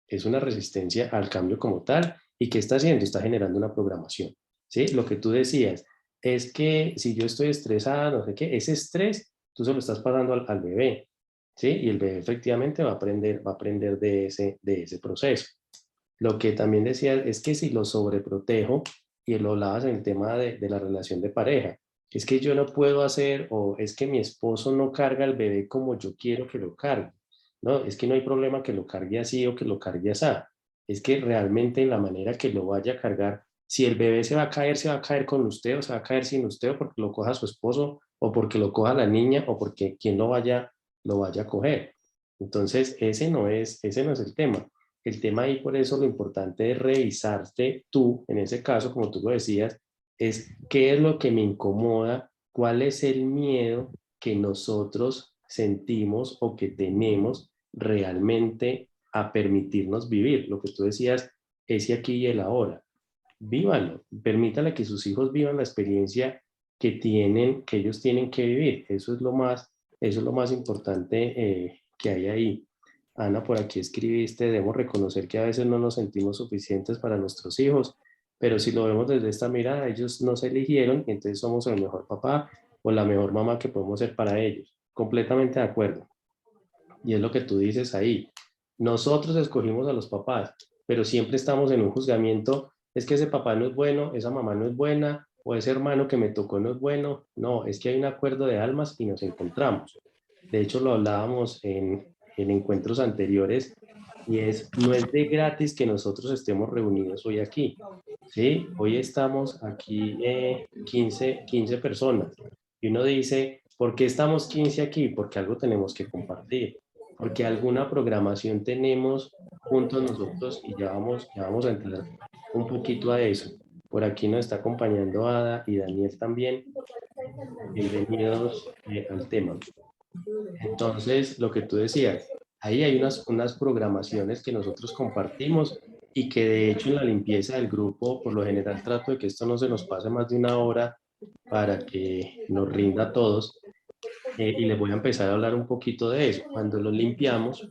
es una resistencia al cambio como tal ¿Y qué está haciendo? Está generando una programación, ¿sí? Lo que tú decías es que si yo estoy estresada, no sé qué, ese estrés tú se lo estás pasando al bebé, ¿sí? Y el bebé efectivamente va a aprender de ese proceso. Lo que también decía es que si lo sobreprotejo, y lo hablabas en el tema de la relación de pareja, es que yo no puedo hacer, o es que mi esposo no carga al bebé como yo quiero que lo cargue. No, es que no hay problema que lo cargue así o que lo cargue así. Es que realmente en la manera que lo vaya a cargar, si el bebé se va a caer con usted o se va a caer sin usted, o porque lo coja su esposo, o porque lo coja la niña, o porque quien lo vaya a coger. Entonces, ese no es el tema. El tema ahí, por eso lo importante es revisarte tú, en ese caso, como tú lo decías, es qué es lo que me incomoda, cuál es el miedo que nosotros sentimos o que tenemos realmente a permitirnos vivir. Lo que tú decías, ese aquí y el ahora. Vívanlo, permítale que sus hijos vivan la experiencia que ellos tienen que vivir. Eso es lo más importante que hay ahí. Ana, por aquí escribiste, debemos reconocer que a veces no nos sentimos suficientes para nuestros hijos, pero si lo vemos desde esta mirada, ellos nos eligieron y entonces somos el mejor papá o la mejor mamá que podemos ser para ellos. Completamente de acuerdo. Y es lo que tú dices ahí. Nosotros escogimos a los papás, pero siempre estamos en un juzgamiento. Es que ese papá no es bueno, esa mamá no es buena, o ese hermano que me tocó no es bueno. No, es que hay un acuerdo de almas y nos encontramos. De hecho, lo hablábamos en encuentros anteriores, y no es de gratis que nosotros estemos reunidos hoy aquí. ¿Sí? Hoy estamos aquí 15 personas. Y uno dice, ¿por qué estamos 15 aquí? Porque algo tenemos que compartir, porque alguna programación tenemos juntos nosotros, y ya vamos a entrar un poquito a eso. Por aquí nos está acompañando Ada y Daniel también. Bienvenidos al tema. Entonces, lo que tú decías, ahí hay unas programaciones que nosotros compartimos, y que de hecho en la limpieza del grupo, por lo general trato de que esto no se nos pase más de una hora para que nos rinda a todos. Y les voy a empezar a hablar un poquito de eso. Cuando lo limpiamos,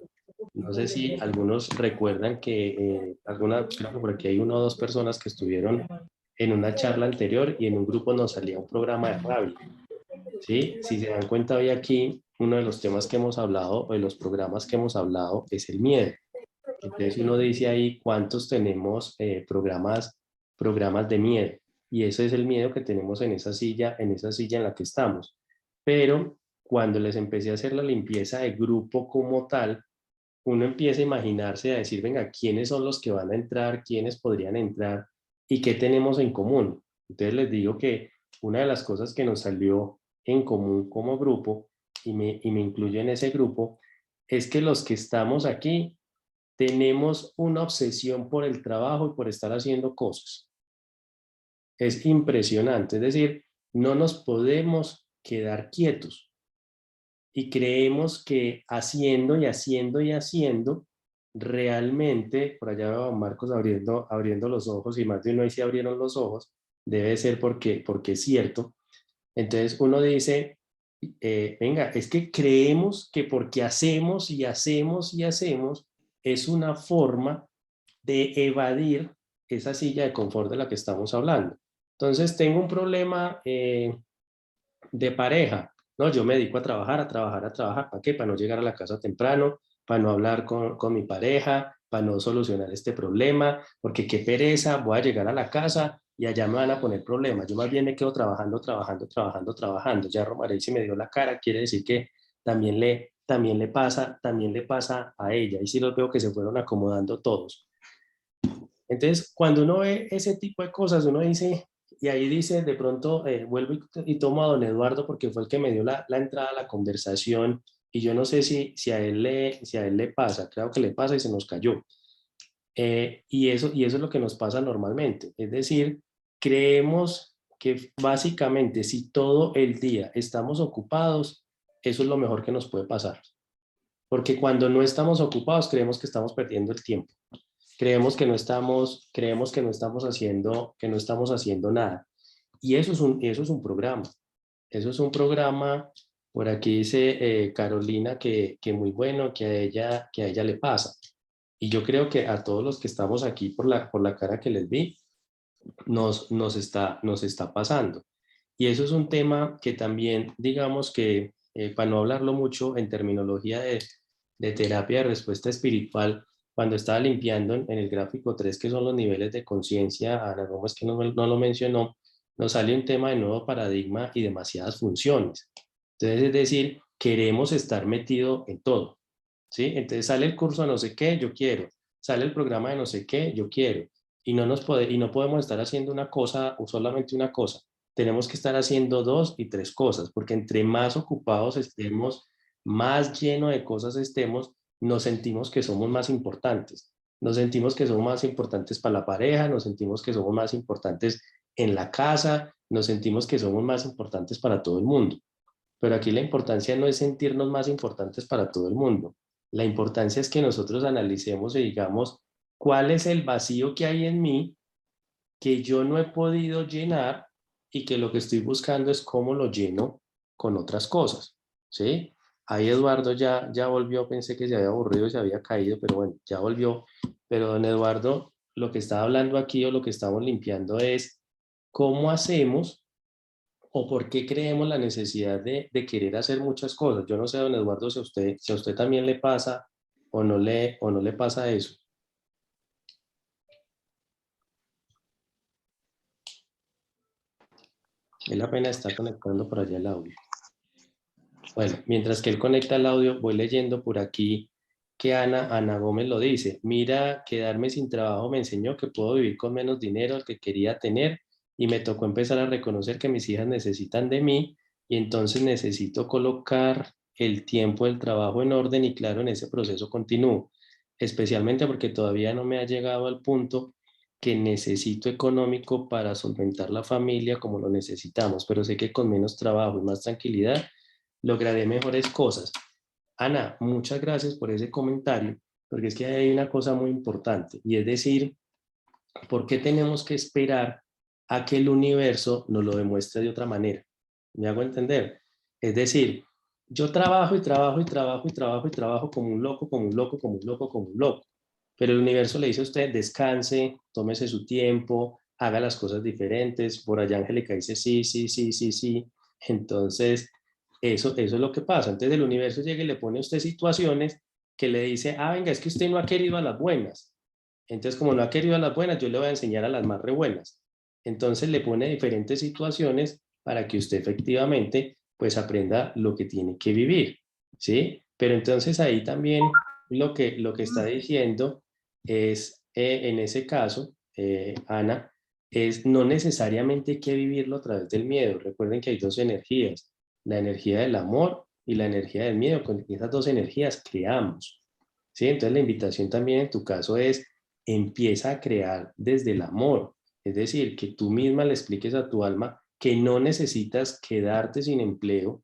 no sé si algunos recuerdan que creo que por aquí hay 1 o 2 personas que estuvieron en una charla anterior, y en un grupo nos salía un programa de rabia. ¿Sí? Si se dan cuenta, hoy aquí uno de los temas que hemos hablado, o de los programas que hemos hablado, es el miedo. Entonces uno dice ahí cuántos tenemos programas de miedo, y eso es el miedo que tenemos en esa silla en la que estamos. Pero cuando les empecé a hacer la limpieza de grupo como tal, uno empieza a imaginarse, a decir, venga, ¿quiénes son los que van a entrar? ¿Quiénes podrían entrar? ¿Y qué tenemos en común? Entonces les digo que una de las cosas que nos salió en común como grupo, y me incluyo en ese grupo, es que los que estamos aquí tenemos una obsesión por el trabajo y por estar haciendo cosas. Es impresionante, es decir, no nos podemos quedar quietos, y creemos que haciendo y haciendo y haciendo, realmente, por allá veo a Marcos abriendo los ojos, y más de uno ahí se abrieron los ojos, debe ser porque es cierto. Entonces uno dice, venga, es que creemos que porque hacemos y hacemos y hacemos, es una forma de evadir esa silla de confort de la que estamos hablando. Entonces tengo un problema de pareja. No, yo me dedico a trabajar, a trabajar, a trabajar. ¿Para qué? Para no llegar a la casa temprano, para no hablar con mi pareja, para no solucionar este problema, porque qué pereza, voy a llegar a la casa y allá me van a poner problemas. Yo más bien me quedo trabajando. Ya Romarey se me dio la cara, quiere decir que también le pasa a ella. Y sí los veo que se fueron acomodando todos. Entonces, cuando uno ve ese tipo de cosas, uno dice, y ahí dice, de pronto, vuelvo y tomo a don Eduardo, porque fue el que me dio la entrada a la conversación, y yo no sé si a él le pasa, creo que le pasa y se nos cayó. Y eso es lo que nos pasa normalmente. Es decir, creemos que básicamente si todo el día estamos ocupados, eso es lo mejor que nos puede pasar. Porque cuando no estamos ocupados, creemos que estamos perdiendo el tiempo. Creemos que no estamos haciendo nada. Y eso es un programa. Eso es un programa. Por aquí dice Carolina que muy bueno, que a ella le pasa. Y yo creo que a todos los que estamos aquí por la cara que les vi, nos está pasando. Y eso es un tema que también, digamos que, para no hablarlo mucho en terminología de terapia de respuesta espiritual, cuando estaba limpiando en el gráfico 3, que son los niveles de conciencia, Ana Gómez, que no lo mencionó, nos sale un tema de nuevo paradigma y demasiadas funciones. Entonces, es decir, queremos estar metido en todo, ¿sí? Entonces sale el curso de no sé qué, yo quiero. Sale el programa de no sé qué, yo quiero. Y no podemos estar haciendo una cosa o solamente una cosa. Tenemos que estar haciendo 2 y 3 cosas, porque entre más ocupados estemos, más lleno de cosas estemos, nos sentimos que somos más importantes. Nos sentimos que somos más importantes para la pareja, nos sentimos que somos más importantes en la casa, nos sentimos que somos más importantes para todo el mundo. Pero aquí la importancia no es sentirnos más importantes para todo el mundo. La importancia es que nosotros analicemos y digamos, ¿cuál es el vacío que hay en mí que yo no he podido llenar y que lo que estoy buscando es cómo lo lleno con otras cosas? ¿Sí? Ahí Eduardo ya volvió, pensé que se había aburrido, se había caído, pero bueno, ya volvió. Pero don Eduardo, lo que está hablando aquí o lo que estamos limpiando es cómo hacemos o por qué creemos la necesidad de querer hacer muchas cosas. Yo no sé, don Eduardo, si a usted también le pasa o no le pasa eso. Él apenas está conectando por allá el audio. Bueno, mientras que él conecta el audio, voy leyendo por aquí que Ana Gómez lo dice. Mira, quedarme sin trabajo me enseñó que puedo vivir con menos dinero del que quería tener y me tocó empezar a reconocer que mis hijas necesitan de mí y entonces necesito colocar el tiempo del trabajo en orden y claro, en ese proceso continúo, especialmente porque todavía no me ha llegado al punto que necesito económico para solventar la familia como lo necesitamos, pero sé que con menos trabajo y más tranquilidad lograré mejores cosas. Ana, muchas gracias por ese comentario, porque es que hay una cosa muy importante, y es decir, ¿por qué tenemos que esperar a que el universo nos lo demuestre de otra manera? ¿Me hago entender? Es decir, yo trabajo y trabajo y trabajo y trabajo y trabajo como un loco, como un loco, como un loco, como un loco. Pero el universo le dice a usted, descanse, tómese su tiempo, haga las cosas diferentes. Por allá Angélica dice sí, sí, sí, sí, sí. Entonces, eso es lo que pasa. Entonces el universo llega y le pone a usted situaciones que le dice, ah, venga, es que usted no ha querido a las buenas. Entonces, como no ha querido a las buenas, yo le voy a enseñar a las más re buenas. Entonces le pone diferentes situaciones para que usted efectivamente pues aprenda lo que tiene que vivir, ¿sí? Pero entonces ahí también lo que está diciendo es, en ese caso, Ana, es no necesariamente hay que vivirlo a través del miedo. Recuerden que hay dos energías, la energía del amor y la energía del miedo. Con esas dos energías creamos, ¿sí? Entonces la invitación también en tu caso es, empieza a crear desde el amor. Es decir, que tú misma le expliques a tu alma que no necesitas quedarte sin empleo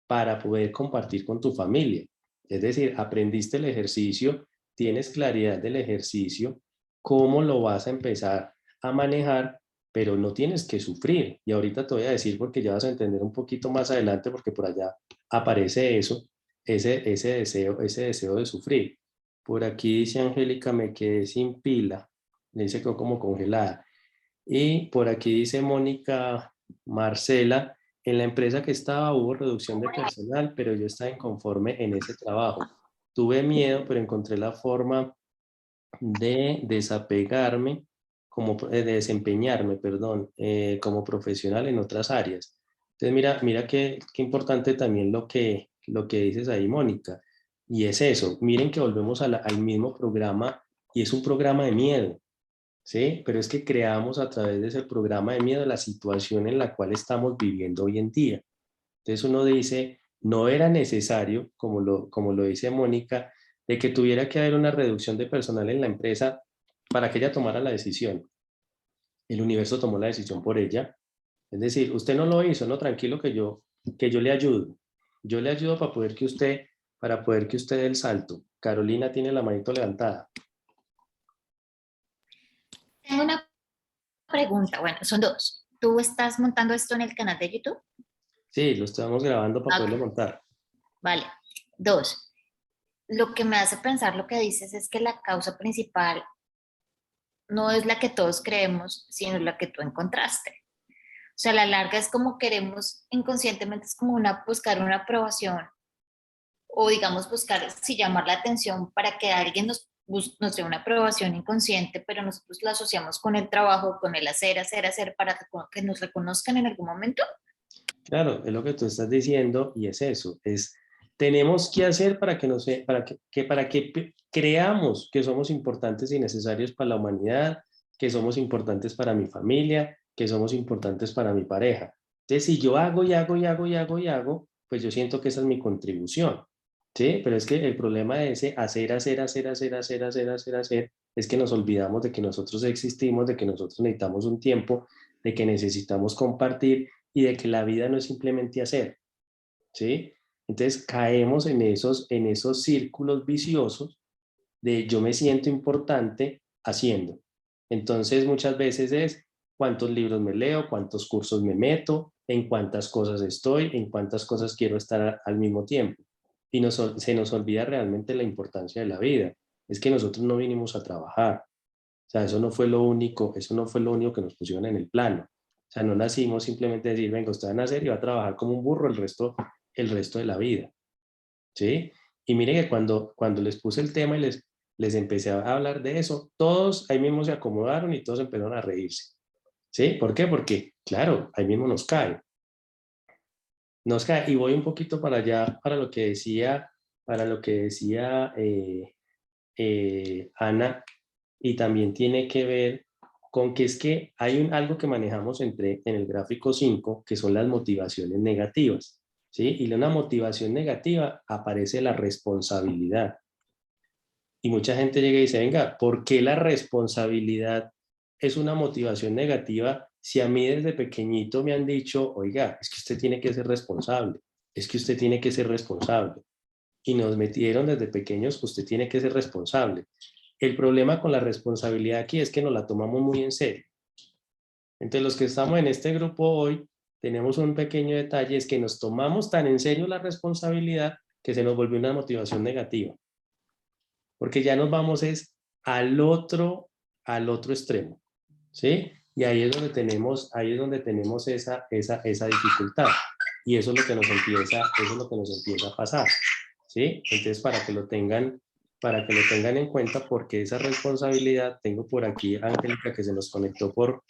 para poder compartir con tu familia. Es decir, aprendiste el ejercicio, tienes claridad del ejercicio, cómo lo vas a empezar a manejar, pero no tienes que sufrir. Y ahorita te voy a decir porque ya vas a entender un poquito más adelante, porque por allá aparece eso, ese deseo de sufrir. Por aquí dice Angélica, me quedé sin pila, le dice que como congelada. Y por aquí dice Mónica Marcela, en la empresa que estaba hubo reducción de personal, pero yo estaba inconforme en ese trabajo. Tuve miedo, pero encontré la forma de desapegarme, de desempeñarme, perdón, como profesional en otras áreas. Entonces, mira qué importante también lo que dices ahí, Mónica. Y es eso, miren que volvemos al mismo programa y es un programa de miedo. ¿Sí? Pero es que creamos a través de ese programa de miedo la situación en la cual estamos viviendo hoy en día. Entonces uno dice, no era necesario, como lo dice Mónica, de que tuviera que haber una reducción de personal en la empresa para que ella tomara la decisión. El universo tomó la decisión por ella. Es decir, usted no lo hizo, no, tranquilo que yo le ayudo. Yo le ayudo para poder que usted dé el salto. Carolina tiene la manito levantada. Tengo una pregunta, bueno, son dos. ¿Tú estás montando esto en el canal de YouTube? Sí, lo estamos grabando para poderlo montar. Vale. Dos. lo que me hace pensar lo que dices es que la causa principal no es la que todos creemos, sino la que tú encontraste. O sea, a la larga es como queremos inconscientemente, es como buscar una aprobación o digamos buscar, si llamar la atención para que alguien nos dé una aprobación inconsciente, pero nosotros la asociamos con el trabajo, con el hacer, para que nos reconozcan en algún momento. Claro, es lo que tú estás diciendo y es eso, es tenemos que hacer para que, para que creamos que somos importantes y necesarios para la humanidad, que somos importantes para mi familia, que somos importantes para mi pareja. Entonces, si yo hago y hago y hago y hago y hago, pues yo siento que esa es mi contribución, ¿sí? Pero es que el problema de ese hacer es que nos olvidamos de que nosotros existimos, de que nosotros necesitamos un tiempo, de que necesitamos compartir y de que la vida no es simplemente hacer, ¿sí? Entonces caemos en esos círculos viciosos de yo me siento importante haciendo. Entonces muchas veces es cuántos libros me leo, cuántos cursos me meto, en cuántas cosas estoy, en cuántas cosas quiero estar al mismo tiempo. Y se nos olvida realmente la importancia de la vida. Es que nosotros no vinimos a trabajar. O sea, eso no fue lo único que nos pusieron en el plano. O sea, no nacimos simplemente decir, venga, usted va a nacer y va a trabajar como un burro el resto de la vida, ¿sí? Y miren que cuando les puse el tema y les empecé a hablar de eso, todos ahí mismo se acomodaron y todos empezaron a reírse, ¿sí? ¿Por qué? Porque, claro, ahí mismo nos cae. Y voy un poquito para allá, para lo que decía Ana, y también tiene que ver con que es que hay algo que manejamos en el gráfico 5, que son las motivaciones negativas, ¿sí? Y en una motivación negativa aparece la responsabilidad. Y mucha gente llega y dice, venga, ¿por qué la responsabilidad es una motivación negativa si a mí desde pequeñito me han dicho, oiga, es que usted tiene que ser responsable, es que usted tiene que ser responsable? Y nos metieron desde pequeños, usted tiene que ser responsable. El problema con la responsabilidad aquí es que nos la tomamos muy en serio. Entonces, los que estamos en este grupo hoy, tenemos un pequeño detalle, es que nos tomamos tan en serio la responsabilidad que se nos volvió una motivación negativa. Porque ya nos vamos es al otro extremo, ¿sí? Y ahí es donde tenemos esa dificultad. Y eso es lo que nos empieza a pasar, ¿sí? Entonces, para que lo tengan en cuenta, porque esa responsabilidad, tengo por aquí a Angélica que se nos conectó por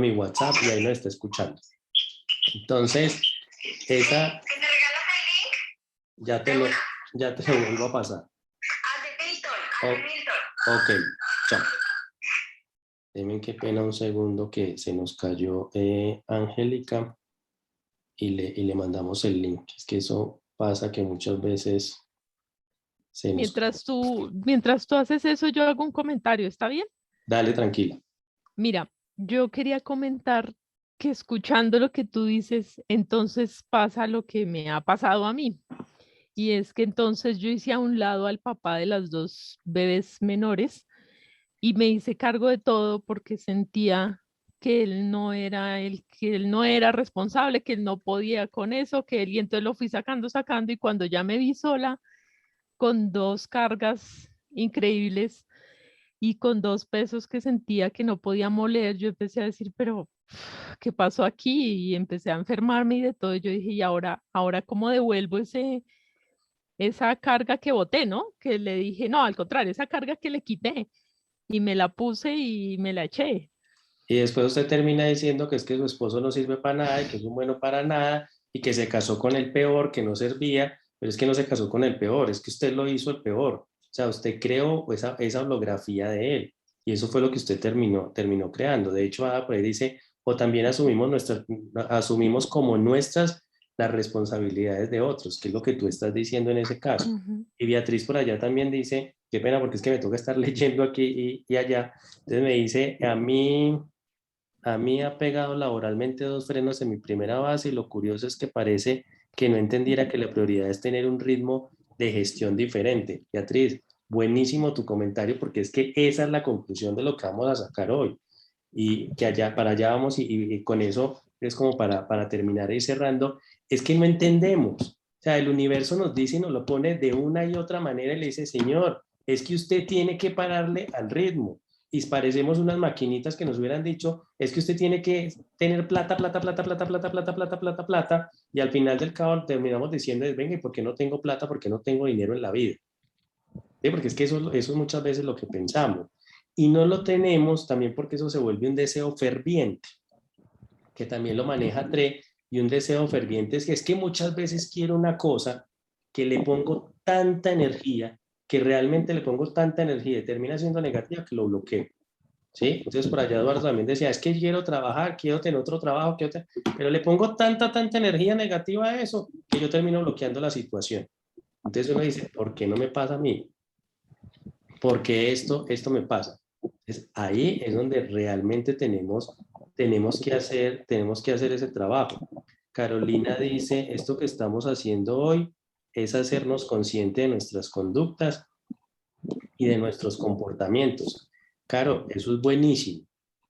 mi WhatsApp y ahí nos está escuchando. Entonces, esa... Ya te lo vuelvo a pasar. Ok, chao. Denme qué pena un segundo que se nos cayó Angélica y le mandamos el link. Es que eso pasa que muchas veces se nos... Mientras tú haces eso, yo hago un comentario, ¿está bien? Dale, tranquila. Mira, yo quería comentar que escuchando lo que tú dices, entonces pasa lo que me ha pasado a mí. Y es que entonces yo hice a un lado al papá de las dos bebés menores y me hice cargo de todo porque sentía que él no era responsable, que él no podía con eso, y entonces lo fui sacando y cuando ya me vi sola con dos cargas increíbles y con dos pesos que sentía que no podía moler, yo empecé a decir, pero ¿qué pasó aquí? Y empecé a enfermarme y de todo. Yo dije, ¿y ahora cómo devuelvo esa carga que boté, ¿no? Que le dije, no, al contrario, esa carga que le quité y me la puse y me la eché. Y después usted termina diciendo que es que su esposo no sirve para nada y que es un bueno para nada y que se casó con el peor, que no servía, pero es que no se casó con el peor, es que usted lo hizo el peor. O sea, usted creó esa holografía de él y eso fue lo que usted terminó creando. De hecho, Ada por ahí dice, o también asumimos como nuestras las responsabilidades de otros, que es lo que tú estás diciendo en ese caso. Y Beatriz por allá también dice, qué pena porque es que me toca estar leyendo aquí y allá, entonces me dice, a mí ha pegado laboralmente 2 frenos en mi primera base y lo curioso es que parece que no entendiera que la prioridad es tener un ritmo de gestión diferente. Beatriz, buenísimo tu comentario porque es que esa es la conclusión de lo que vamos a sacar hoy y que para allá vamos y con eso es como para terminar y cerrando, es que no entendemos O sea, el universo nos dice y nos lo pone de una y otra manera y le dice, señor, es que usted tiene que pararle al ritmo. Y parecemos unas maquinitas que nos hubieran dicho, es que usted tiene que tener plata, plata, plata, plata, plata, plata, plata, plata, plata, y al final del cabo terminamos diciendo, venga, ¿y por qué no tengo plata? ¿Por qué no tengo dinero en la vida? ¿Sí? Porque es que eso es muchas veces lo que pensamos. Y no lo tenemos también porque eso se vuelve un deseo ferviente, que también lo maneja TRE, y un deseo ferviente es que muchas veces quiero una cosa que le pongo tanta energía, que realmente le pongo tanta energía y termina siendo negativa que lo bloqueo. ¿Sí? Entonces por allá Eduardo también decía, es que quiero trabajar, quiero tener otro trabajo, pero le pongo tanta energía negativa a eso que yo termino bloqueando la situación. Entonces uno dice, ¿por qué no me pasa a mí? ¿Por qué esto me pasa? Entonces ahí es donde realmente tenemos que hacer ese trabajo. Carolina dice, esto que estamos haciendo hoy es hacernos conscientes de nuestras conductas y de nuestros comportamientos. Caro, eso es buenísimo.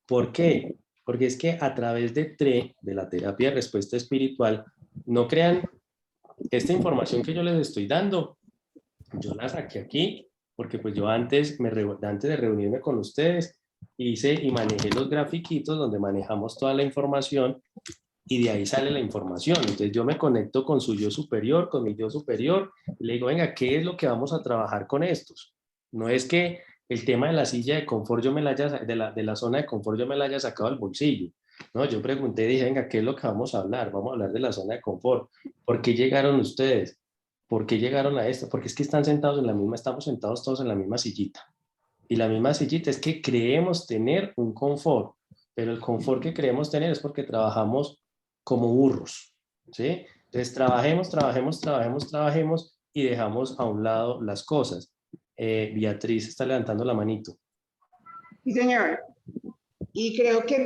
¿Por qué? Porque es que a través de TRE, de la terapia de respuesta espiritual, no crean, esta información que yo les estoy dando, yo la saqué aquí, porque pues yo antes de reunirme con ustedes, hice y manejé los grafiquitos donde manejamos toda la información y de ahí sale la información. Entonces yo me conecto con su yo superior, con mi yo superior, y le digo, venga, ¿qué es lo que vamos a trabajar con estos? No es que el tema de la silla de confort yo me la haya, de la zona de confort yo me la haya sacado del bolsillo. No, yo pregunté, dije, venga, ¿qué es lo que vamos a hablar? Vamos a hablar de la zona de confort. ¿Por qué llegaron ustedes? ¿Por qué llegaron a esto? Porque es que están sentados en la misma, estamos sentados todos en la misma sillita. Y la misma sillita es que creemos tener un confort, pero el confort que creemos tener es porque trabajamos como burros, ¿sí? Entonces trabajemos y dejamos a un lado las cosas. Beatriz está levantando la manito. Sí, señor. Y creo que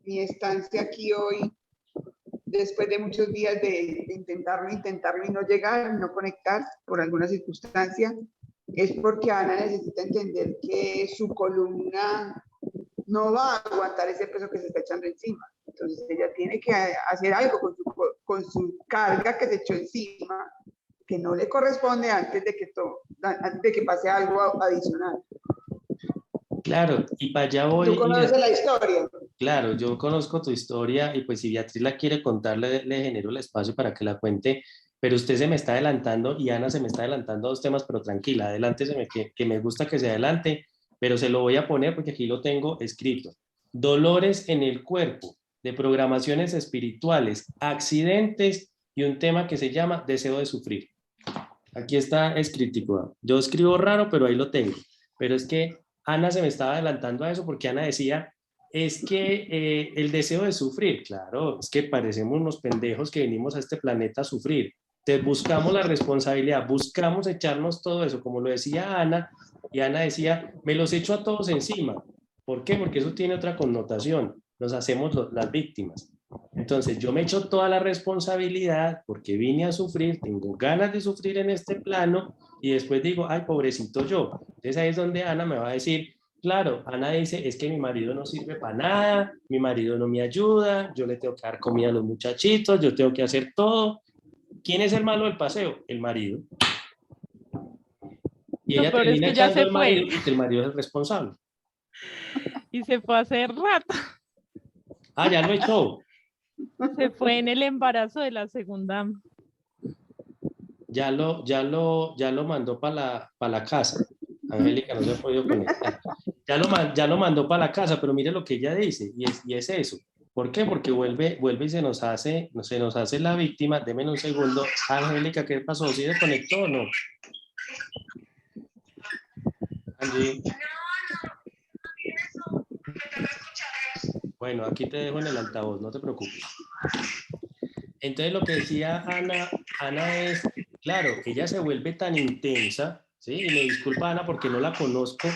mi estancia aquí hoy, después de muchos días de intentarlo y no llegar, no conectar por alguna circunstancia, es porque Ana necesita entender que su columna no va a aguantar ese peso que se está echando encima. Entonces ella tiene que hacer algo con su carga que se echó encima, que no le corresponde antes de que pase algo adicional. Claro, y para allá voy. ¿Tú conoces la historia? Claro, yo conozco tu historia y pues si Beatriz la quiere contar, le genero el espacio para que la cuente, pero usted se me está adelantando y Ana se me está adelantando a dos temas, pero tranquila, adelántese, que me gusta que se adelante, pero se lo voy a poner porque aquí lo tengo escrito. Dolores en el cuerpo, de programaciones espirituales, accidentes y un tema que se llama deseo de sufrir. Aquí está escrito. Yo escribo raro, pero ahí lo tengo. Pero es que Ana se me estaba adelantando a eso porque Ana decía, es que el deseo de sufrir, claro, es que parecemos unos pendejos que venimos a este planeta a sufrir. Entonces buscamos la responsabilidad, buscamos echarnos todo eso, como lo decía Ana, y Ana decía, me los echo a todos encima. ¿Por qué? Porque eso tiene otra connotación, nos hacemos las víctimas. Entonces yo me echo toda la responsabilidad porque vine a sufrir, tengo ganas de sufrir en este plano y después digo, ay, pobrecito yo. Entonces ahí es donde Ana me va a decir, claro, Ana dice, es que mi marido no sirve para nada, mi marido no me ayuda, yo le tengo que dar comida a los muchachitos, yo tengo que hacer todo. ¿Quién es el malo del paseo? El marido. Y ella termina es que ya echando al marido porque el marido es el responsable. Y se fue hace rato. Ah, ya lo echó. Se fue en el embarazo de la segunda. Ya lo mandó para la casa. Angélica no se ha podido conectar. Ya lo mandó para la casa, pero mire lo que ella dice, y es eso. ¿Por qué? Porque vuelve y se nos hace la víctima. Deme un segundo. Angélica, ¿qué pasó? ¿Sí se conectó o no? Angie. Bueno, aquí te dejo en el altavoz, no te preocupes. Entonces lo que decía Ana es, claro, ella se vuelve tan intensa, ¿sí? Y me disculpa Ana porque no la conozco,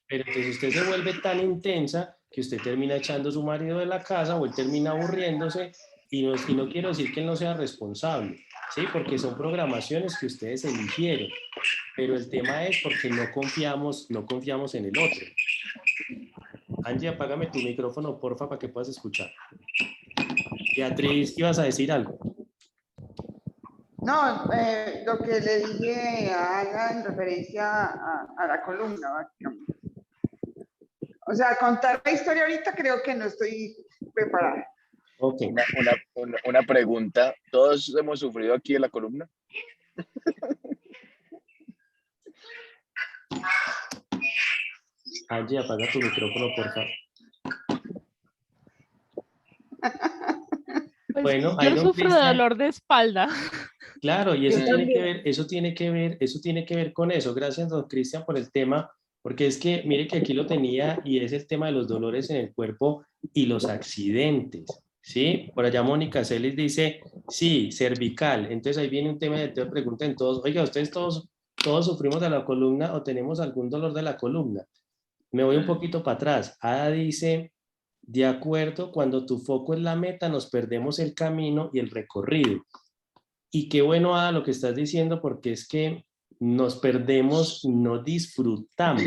pero entonces usted se vuelve tan intensa que usted termina echando a su marido de la casa o él termina aburriéndose y no quiero decir que él no sea responsable, ¿sí? Porque son programaciones que ustedes eligieron, pero el tema es porque no confiamos en el otro. Angie, apágame tu micrófono, porfa, para que puedas escuchar. Beatriz, ¿ibas a decir algo? No, lo que le dije a Ana en referencia a la columna, básicamente. O sea, contar la historia ahorita creo que no estoy preparada. Ok. Una pregunta. ¿Todos hemos sufrido aquí en la columna? Angie, apaga tu micrófono, por favor. Pues Bueno, ahí yo don sufro de Cristian. dolor de espalda. Claro, y Yo eso tiene que también. ver, eso tiene que ver con eso. Gracias, don Cristian, por el tema, porque es que, mire que aquí lo tenía y es el tema de los dolores en el cuerpo y los accidentes, ¿sí? Por allá Mónica Celis dice, sí, cervical. Entonces ahí viene un tema de te preguntan todos, oiga, ¿ustedes todos sufrimos de la columna o tenemos algún dolor de la columna? Me voy un poquito para atrás. Ada dice, de acuerdo, cuando tu foco es la meta, nos perdemos el camino y el recorrido. Y qué bueno, Ada, lo que estás diciendo, porque es que nos perdemos y no disfrutamos,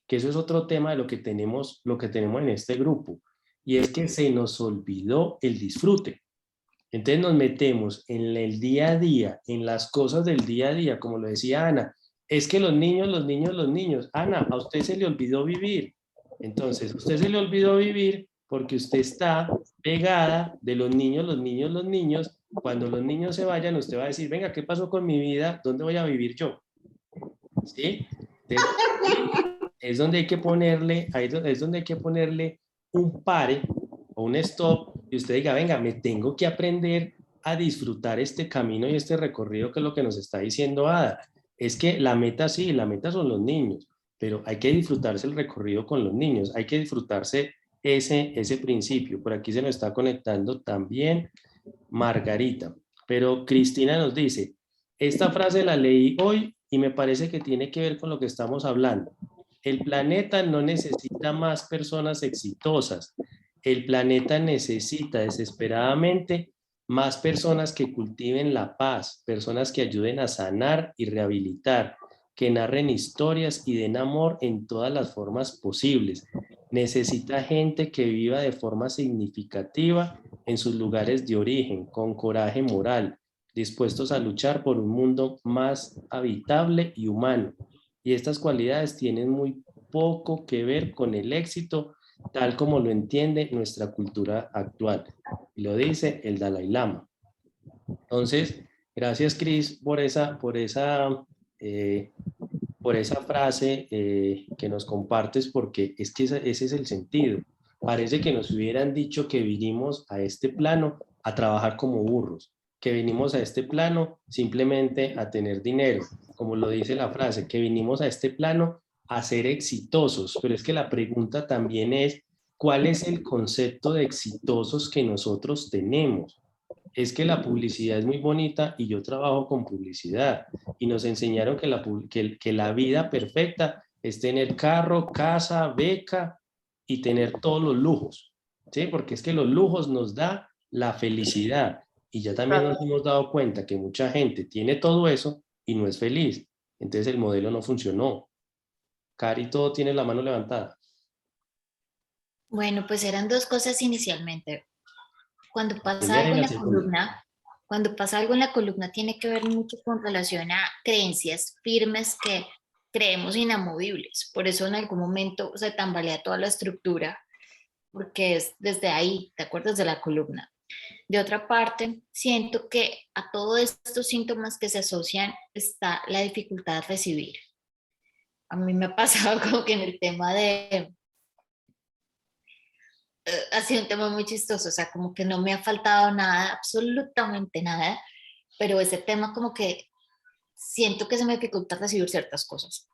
que eso es otro tema de lo que tenemos en este grupo, y es que se nos olvidó el disfrute. Entonces nos metemos en el día a día, en las cosas del día a día, como lo decía Ana, es que los niños, Ana, a usted se le olvidó vivir. Entonces, a usted se le olvidó vivir porque usted está pegada de los niños. Cuando los niños se vayan, usted va a decir, venga, ¿qué pasó con mi vida? ¿Dónde voy a vivir yo? ¿Sí? Entonces, es donde hay que ponerle, es donde hay que ponerle un pare o un stop y usted diga, venga, me tengo que aprender a disfrutar este camino y este recorrido, que es lo que nos está diciendo Ada. Es que la meta sí, la meta son los niños, pero hay que disfrutarse el recorrido con los niños, hay que disfrutarse ese principio. Por aquí se nos está conectando también Margarita, pero Cristina nos dice, esta frase la leí hoy y me parece que tiene que ver con lo que estamos hablando. El planeta no necesita más personas exitosas. El planeta necesita desesperadamente más personas que cultiven la paz, personas que ayuden a sanar y rehabilitar, que narren historias y den amor en todas las formas posibles. Necesita gente que viva de forma significativa en sus lugares de origen, con coraje moral, dispuestos a luchar por un mundo más habitable y humano. Y estas cualidades tienen muy poco que ver con el éxito, tal como lo entiende nuestra cultura actual. Y lo dice el Dalai Lama. Entonces, gracias, Cris, por esa frase que nos compartes, porque es que ese es el sentido. Parece que nos hubieran dicho que vinimos a este plano a trabajar como burros, que vinimos a este plano simplemente a tener dinero, como lo dice la frase, que vinimos a este plano a ser exitosos. Pero es que la pregunta también es, ¿cuál es el concepto de exitosos que nosotros tenemos? Es que la publicidad es muy bonita y yo trabajo con publicidad y nos enseñaron que la vida perfecta es tener carro, casa, beca y tener todos los lujos, ¿sí? Porque es que los lujos nos da la felicidad y ya también nos hemos dado cuenta que mucha gente tiene todo eso y no es feliz. Entonces el modelo no funcionó. Cari, todo tiene la mano levantada. Bueno, pues eran dos cosas inicialmente. Cuando pasa Primera algo y en la la segunda. columna, tiene que ver mucho con relación a creencias firmes que creemos inamovibles. Por eso en algún momento se tambalea toda la estructura, porque es desde ahí, ¿te acuerdas de la columna? De otra parte, siento que a todos estos síntomas que se asocian está la dificultad de recibir. A mí me ha pasado como que en el tema de ha sido un tema muy chistoso, o sea, como que no me ha faltado nada, absolutamente nada, pero ese tema como que siento que se me dificulta recibir ciertas cosas.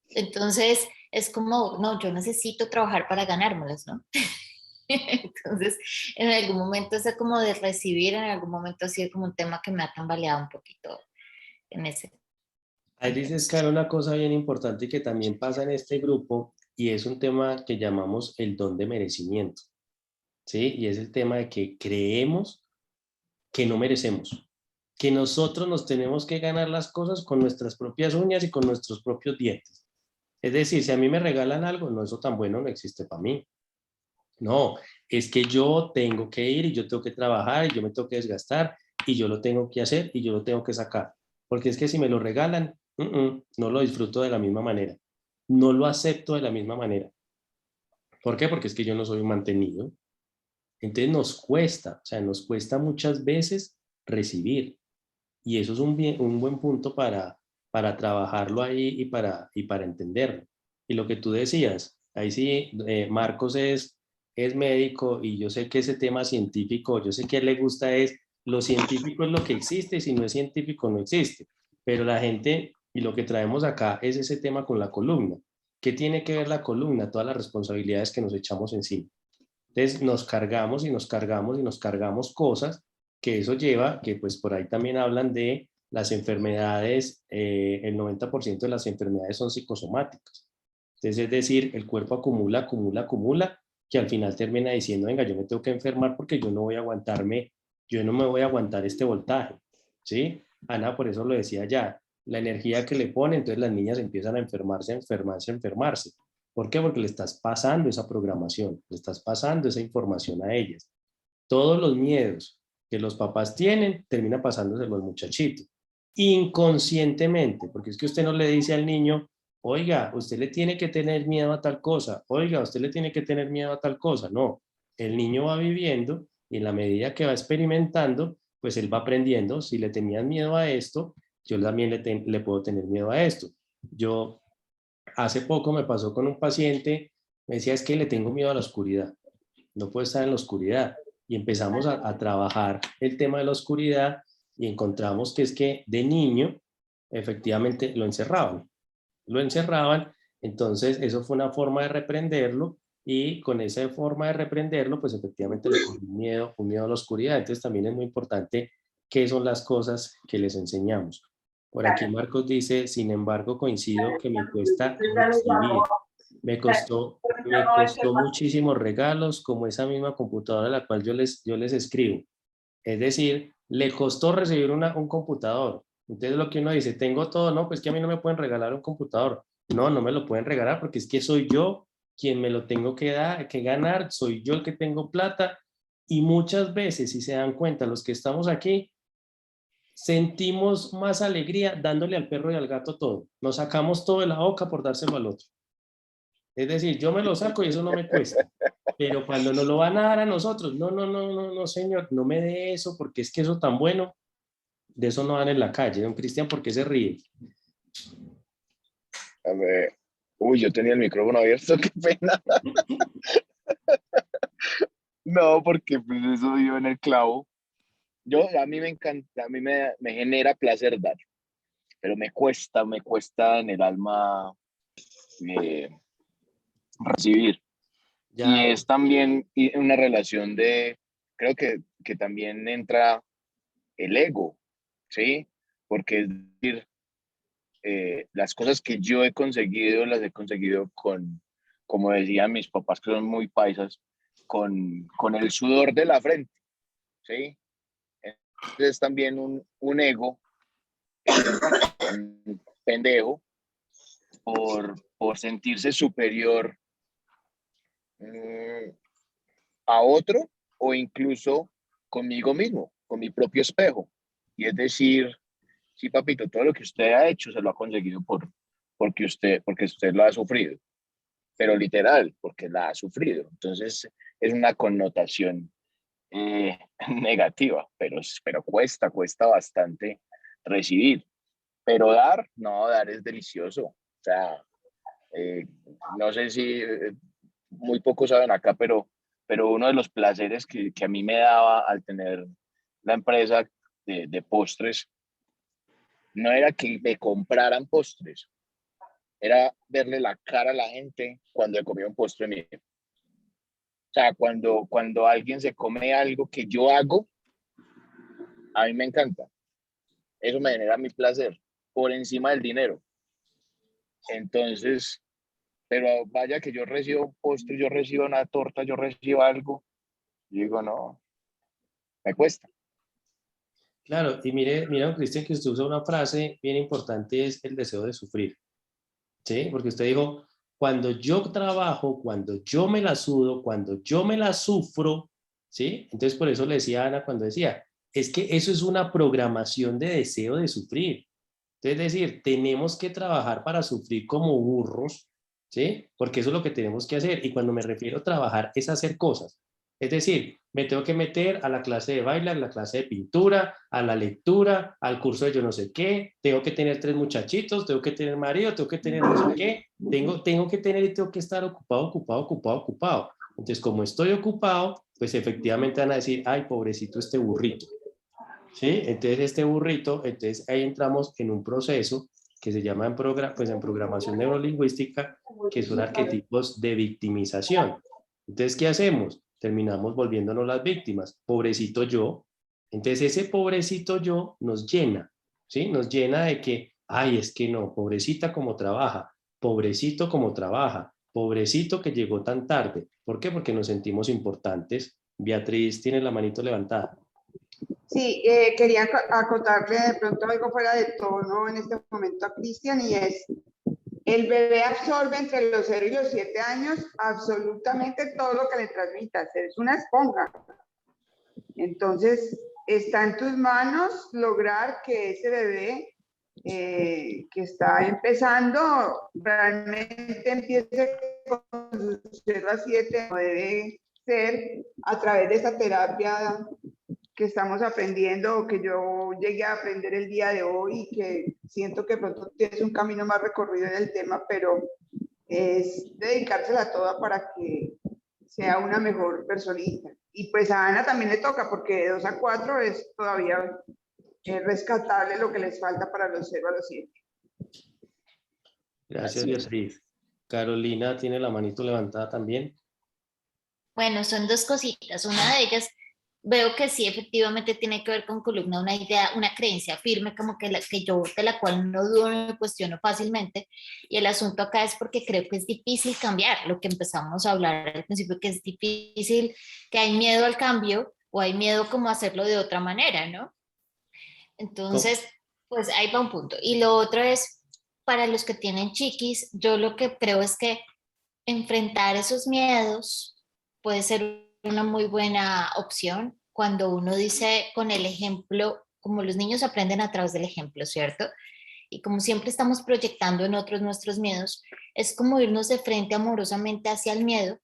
Entonces, es como, no, yo necesito trabajar para ganármelas, ¿no? Entonces, en algún momento ese como de recibir, en algún momento ha sido como un tema que me ha tambaleado un poquito en ese. Ahí dices, Caro, una cosa bien importante que también pasa en este grupo y es un tema que llamamos el don de merecimiento, ¿sí? Y es el tema de que creemos que no merecemos, que nosotros nos tenemos que ganar las cosas con nuestras propias uñas y con nuestros propios dientes. Es decir, si a mí me regalan algo, no, eso tan bueno no existe para mí. No, es que yo tengo que ir y yo tengo que trabajar y yo me tengo que desgastar y yo lo tengo que hacer y yo lo tengo que sacar. Porque es que si me lo regalan, no lo disfruto de la misma manera. No lo acepto de la misma manera. ¿Por qué? Porque es que yo no soy un mantenido. Entonces nos cuesta, o sea, nos cuesta muchas veces recibir. Y eso es un buen punto para trabajarlo ahí y para entenderlo. Y lo que tú decías, ahí sí, Marcos es médico y yo sé que ese tema científico, yo sé que a él le gusta es, lo científico es lo que existe y si no es científico no existe. Pero la gente, y lo que traemos acá es ese tema con la columna. ¿Qué tiene que ver la columna? Todas las responsabilidades que nos echamos encima. Entonces nos cargamos y nos cargamos y nos cargamos cosas que eso lleva, que pues por ahí también hablan de las enfermedades, el 90% de las enfermedades son psicosomáticas. Entonces es decir, el cuerpo acumula, acumula, acumula, que al final termina diciendo, venga, yo me tengo que enfermar porque yo no voy a aguantarme, yo no me voy a aguantar este voltaje, ¿sí? Ana, por eso lo decía ya, la energía que le pone, entonces las niñas empiezan a enfermarse, a enfermarse, a enfermarse. ¿Por qué? Porque le estás pasando esa programación, le estás pasando esa información a ellas. Todos los miedos que los papás tienen, termina pasándose los muchachitos. Inconscientemente, porque es que usted no le dice al niño, oiga, usted le tiene que tener miedo a tal cosa, oiga, usted le tiene que tener miedo a tal cosa. No, el niño va viviendo y en la medida que va experimentando, pues él va aprendiendo, si le tenían miedo a esto, yo también le puedo tener miedo a esto. Yo hace poco me pasó con un paciente, me decía, es que le tengo miedo a la oscuridad, no puedo estar en la oscuridad. Y empezamos a trabajar el tema de la oscuridad y encontramos que es que de niño, efectivamente, lo encerraban, entonces eso fue una forma de reprenderlo y con esa forma de reprenderlo, pues efectivamente le cogió un miedo a la oscuridad. Entonces también es muy importante qué son las cosas que les enseñamos. Por aquí Marcos dice, sin embargo, coincido que me cuesta recibir. Me costó muchísimos regalos, como esa misma computadora a la cual yo les escribo. Es decir, le costó recibir un computador. Entonces lo que uno dice, tengo todo, no, pues que a mí no me pueden regalar un computador. No, no me lo pueden regalar porque es que soy yo quien me lo tengo que ganar, soy yo el que tengo plata. Y muchas veces, si se dan cuenta, los que estamos aquí, sentimos más alegría dándole al perro y al gato todo. Nos sacamos todo de la boca por dárselo al otro. Es decir, yo me lo saco y eso no me cuesta. Pero cuando nos lo van a dar a nosotros, no, no, no, no, no, señor, no me dé eso porque es que eso tan bueno, de eso no dan en la calle. Don Cristian, ¿por qué se ríe? A ver. Uy, yo tenía el micrófono abierto, qué pena. No, porque pues eso dio en el clavo. A mí me encanta, a mí me genera placer dar, pero me cuesta en el alma recibir. Y Ya, es también una relación creo que también entra el ego, ¿sí? Porque es decir, las cosas que yo he conseguido, las he conseguido como decían mis papás que son muy paisas, con el sudor de la frente, ¿sí? Entonces también un ego, un pendejo, por sentirse superior a otro o incluso conmigo mismo, con mi propio espejo. Y es decir, sí, papito, todo lo que usted ha hecho se lo ha conseguido porque usted lo ha sufrido, pero literal, porque la ha sufrido. Entonces es una connotación negativa, pero cuesta bastante recibir. Pero dar, no, dar es delicioso. O sea, no sé si muy pocos saben acá, pero uno de los placeres que a mí me daba al tener la empresa de postres, no era que me compraran postres, era verle la cara a la gente cuando comía un postre mío. O sea, cuando alguien se come algo que yo hago, a mí me encanta. Eso me genera mi placer por encima del dinero. Entonces, pero vaya que yo recibo un postre, yo recibo una torta, yo recibo algo, y digo, no, me cuesta. claro, y mire, don Cristian, que usted usa una frase bien importante, es el deseo de sufrir, ¿sí? Porque usted dijo, cuando yo trabajo, cuando yo me la sudo, cuando yo me la sufro, ¿sí? Entonces por eso le decía a Ana cuando decía, es que eso es una programación de deseo de sufrir. Es decir, tenemos que trabajar para sufrir como burros, ¿sí? Porque eso es lo que tenemos que hacer. Y cuando me refiero a trabajar es hacer cosas. Es decir, me tengo que meter a la clase de baile, a la clase de pintura, a la lectura, al curso de yo no sé qué, tengo que tener 3 muchachitos, tengo que tener marido, tengo que tener no sé qué, tengo que tener y tengo que estar ocupado. Entonces, como estoy ocupado, pues efectivamente van a decir, ay, pobrecito este burrito. ¿Sí? Entonces, este burrito, entonces ahí entramos en un proceso que se llama en programación neurolingüística, que son arquetipos de victimización. Entonces, ¿qué hacemos? Terminamos volviéndonos las víctimas. Pobrecito yo. Entonces, ese pobrecito yo nos llena, ¿sí? Nos llena de que, ay, es que no, pobrecita como trabaja, pobrecito como trabaja, pobrecito que llegó tan tarde. ¿Por qué? Porque nos sentimos importantes. Beatriz tiene la manito levantada. Sí, quería acotarle de pronto algo fuera de tono en este momento a Cristian, y es, el bebé absorbe entre los 0 y los 7 años absolutamente todo lo que le transmitas, es una esponja. Entonces, está en tus manos lograr que ese bebé que está empezando realmente empiece con sus 0 a 7, como debe ser a través de esa terapia que estamos aprendiendo, o que yo llegué a aprender el día de hoy, y que siento que pronto tienes un camino más recorrido en el tema, pero es dedicársela toda para que sea una mejor personita. Y pues a Ana también le toca, porque de 2 a 4 es todavía rescatable lo que les falta para los 0 a los 7. Gracias, Beatriz. Carolina tiene la manito levantada también. Bueno, son 2 cositas. Una de ellas, veo que sí, efectivamente tiene que ver con columna, una idea, una creencia firme, como que yo, de la cual no dudo, no me cuestiono fácilmente. Y el asunto acá es porque creo que es difícil cambiar lo que empezamos a hablar al principio, que es difícil, que hay miedo al cambio, o hay miedo como a hacerlo de otra manera, ¿no? Entonces, pues ahí va un punto. Y lo otro es, para los que tienen chiquis, yo lo que creo es que enfrentar esos miedos puede ser una muy buena opción cuando uno dice con el ejemplo, como los niños aprenden a través del ejemplo, ¿cierto? Y como siempre estamos proyectando en otros nuestros miedos, es como irnos de frente amorosamente hacia el miedo,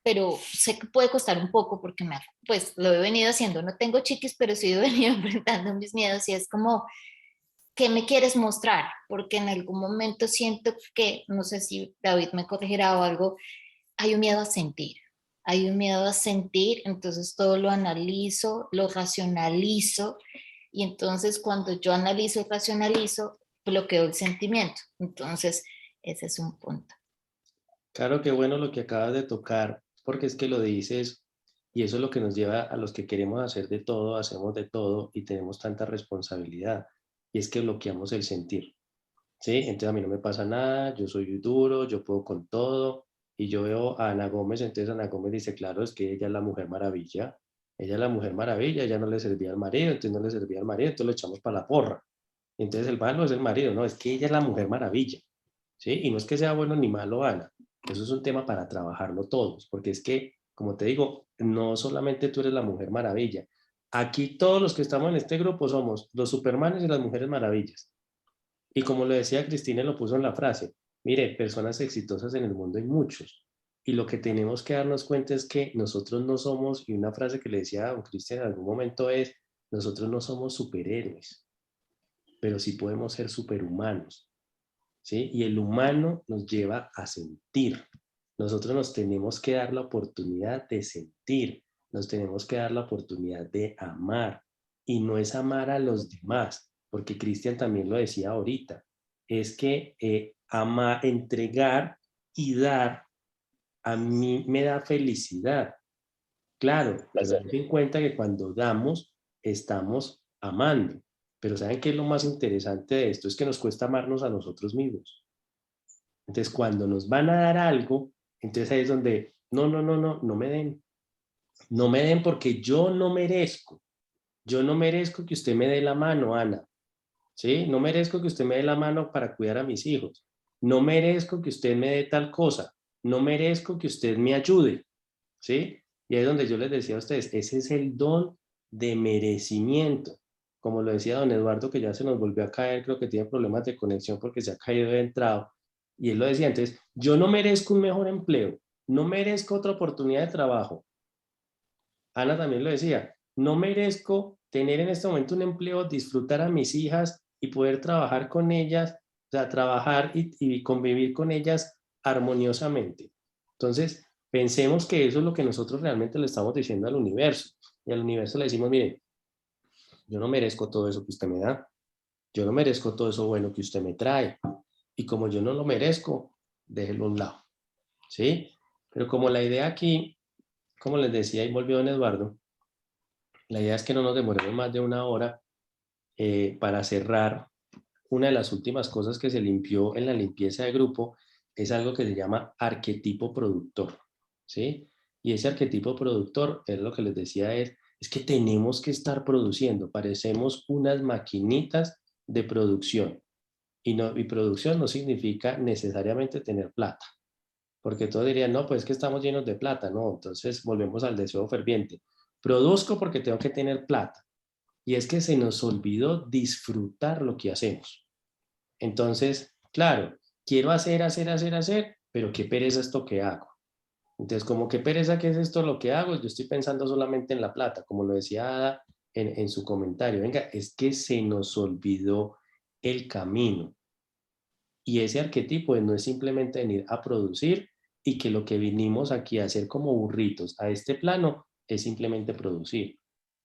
pero sé que puede costar un poco porque pues lo he venido haciendo, no tengo chiquis, pero sí he venido enfrentando mis miedos, y es como, ¿qué me quieres mostrar? Porque en algún momento siento que, no sé si David me corregirá o algo, hay un miedo a sentir. Hay un miedo a sentir, entonces todo lo analizo, lo racionalizo, y entonces cuando yo analizo y racionalizo, bloqueo el sentimiento. Entonces, ese es un punto. Claro, qué bueno lo que acabas de tocar, porque es que lo dices, y eso es lo que nos lleva a los que queremos hacer de todo, hacemos de todo y tenemos tanta responsabilidad, y es que bloqueamos el sentir, ¿sí? Entonces a mí no me pasa nada, yo soy duro, yo puedo con todo, y yo veo a Ana Gómez, entonces Ana Gómez dice, claro, es que ella es la Mujer Maravilla, ella es la Mujer Maravilla, ella no le servía al marido, entonces no le servía al marido, entonces lo echamos para la porra. Entonces el malo es el marido, no, es que ella es la Mujer Maravilla, ¿sí? Y no es que sea bueno ni malo, Ana, eso es un tema para trabajarlo todos, porque es que, como te digo, no solamente tú eres la Mujer Maravilla, aquí todos los que estamos en este grupo somos los Supermanes y las Mujeres Maravillas. Y como lo decía Cristina, lo puso en la frase, mire, personas exitosas en el mundo hay muchos. Y lo que tenemos que darnos cuenta es que nosotros no somos, y una frase que le decía a don Cristian en algún momento es, nosotros no somos superhéroes, pero sí podemos ser superhumanos, ¿sí? Y el humano nos lleva a sentir. Nosotros nos tenemos que dar la oportunidad de sentir, nos tenemos que dar la oportunidad de amar. Y no es amar a los demás, porque Cristian también lo decía ahorita, es que entregar y dar a mí me da felicidad. Claro, pero ten en cuenta que cuando damos, estamos amando. Pero ¿saben qué es lo más interesante de esto? Es que nos cuesta amarnos a nosotros mismos. Entonces, cuando nos van a dar algo, entonces ahí es donde, no me den. No me den porque yo no merezco. Yo no merezco que usted me dé la mano, Ana. ¿Sí? No merezco que usted me dé la mano para cuidar a mis hijos. No merezco que usted me dé tal cosa. No merezco que usted me ayude. ¿Sí? Y ahí es donde yo les decía a ustedes, ese es el don de merecimiento. Como lo decía don Eduardo, que ya se nos volvió a caer, creo que tiene problemas de conexión porque se ha caído de entrado. Y él lo decía, entonces, yo no merezco un mejor empleo, no merezco otra oportunidad de trabajo. Ana también lo decía, no merezco tener en este momento un empleo, disfrutar a mis hijas y poder trabajar con ellas, o sea, trabajar y convivir con ellas armoniosamente. Entonces, pensemos que eso es lo que nosotros realmente le estamos diciendo al universo. Y al universo le decimos, mire, yo no merezco todo eso que usted me da. Yo no merezco todo eso bueno que usted me trae. Y como yo no lo merezco, déjelo a un lado. ¿Sí? Pero como la idea aquí, como les decía y volvió don Eduardo, la idea es que no nos demoremos más de una hora para cerrar. Una de las últimas cosas que se limpió en la limpieza de grupo es algo que se llama arquetipo productor. ¿Sí? Y ese arquetipo productor, es lo que les decía, es que tenemos que estar produciendo. Parecemos unas maquinitas de producción. Y producción no significa necesariamente tener plata. Porque todos dirían, no, pues es que estamos llenos de plata. No, entonces volvemos al deseo ferviente. Produzco porque tengo que tener plata. Y es que se nos olvidó disfrutar lo que hacemos. Entonces, claro, quiero hacer, pero qué pereza esto que hago. Entonces, como qué pereza que es esto lo que hago, yo estoy pensando solamente en la plata, como lo decía Ada en su comentario. Venga, es que se nos olvidó el camino. Y ese arquetipo no es simplemente venir a producir y que lo que vinimos aquí a hacer como burritos a este plano es simplemente producir.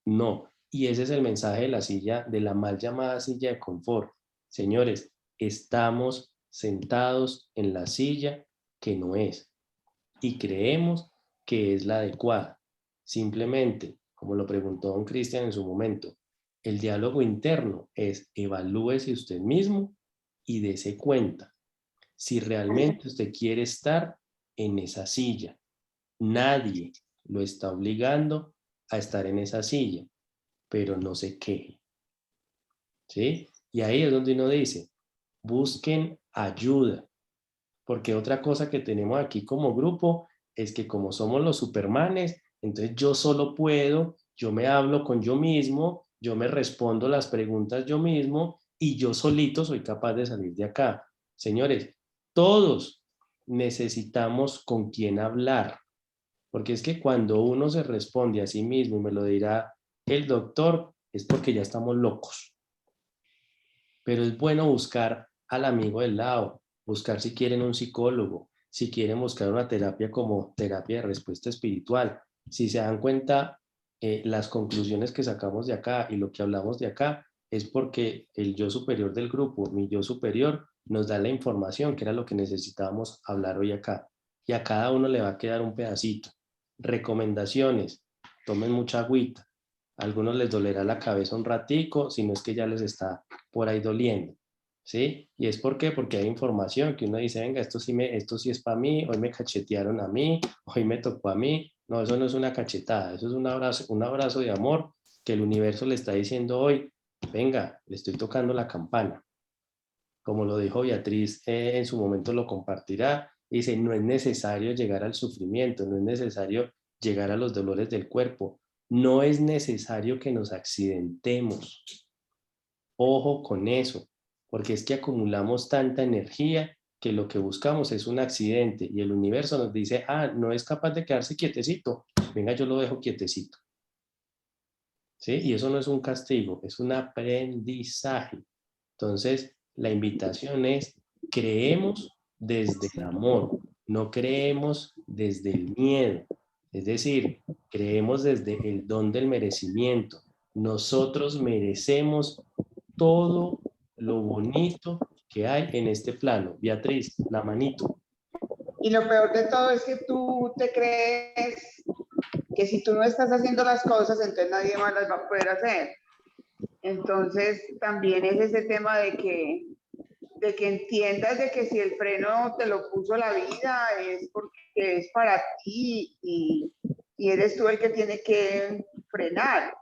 No. Y ese es el mensaje de la silla, de la mal llamada silla de confort. Señores, estamos sentados en la silla que no es y creemos que es la adecuada. Simplemente, como lo preguntó don Cristian en su momento, el diálogo interno es evalúese usted mismo y dése cuenta si realmente usted quiere estar en esa silla. Nadie lo está obligando a estar en esa silla, pero no se queje. ¿Sí? Y ahí es donde uno dice, busquen ayuda, porque otra cosa que tenemos aquí como grupo es que como somos los supermanes, entonces yo solo puedo, yo me hablo con yo mismo, yo me respondo las preguntas yo mismo y yo solito soy capaz de salir de acá. Señores, todos necesitamos con quién hablar, porque es que cuando uno se responde a sí mismo, y me lo dirá el doctor, es porque ya estamos locos. Pero es bueno buscar al amigo del lado, buscar si quieren un psicólogo, si quieren buscar una terapia como terapia de respuesta espiritual. Si se dan cuenta, las conclusiones que sacamos de acá y lo que hablamos de acá es porque el yo superior del grupo, mi yo superior, nos da la información que era lo que necesitábamos hablar hoy acá. Y a cada uno le va a quedar un pedacito. Recomendaciones, tomen mucha agüita. A algunos les dolerá la cabeza un ratico, si no es que ya les está por ahí doliendo, ¿sí? ¿Y es por qué? Porque hay información que uno dice, venga, esto sí es para mí, hoy me cachetearon a mí, hoy me tocó a mí. No, eso no es una cachetada, eso es un abrazo de amor que el universo le está diciendo hoy, venga, le estoy tocando la campana. Como lo dijo Beatriz, en su momento lo compartirá, dice, no es necesario llegar al sufrimiento, no es necesario llegar a los dolores del cuerpo, no es necesario que nos accidentemos. Ojo con eso, porque es que acumulamos tanta energía que lo que buscamos es un accidente y el universo nos dice, ah, no es capaz de quedarse quietecito, venga, yo lo dejo quietecito. ¿Sí? Y eso no es un castigo, es un aprendizaje. Entonces, la invitación es, creemos desde el amor, no creemos desde el miedo. Es decir, creemos desde el don del merecimiento. Nosotros merecemos todo lo bonito que hay en este plano. Beatriz, la manito. Y lo peor de todo es que tú te crees que si tú no estás haciendo las cosas, entonces nadie más las va a poder hacer. Entonces, también es ese tema de que entiendas de que si el freno te lo puso la vida es porque es para ti y eres tú el que tiene que frenar.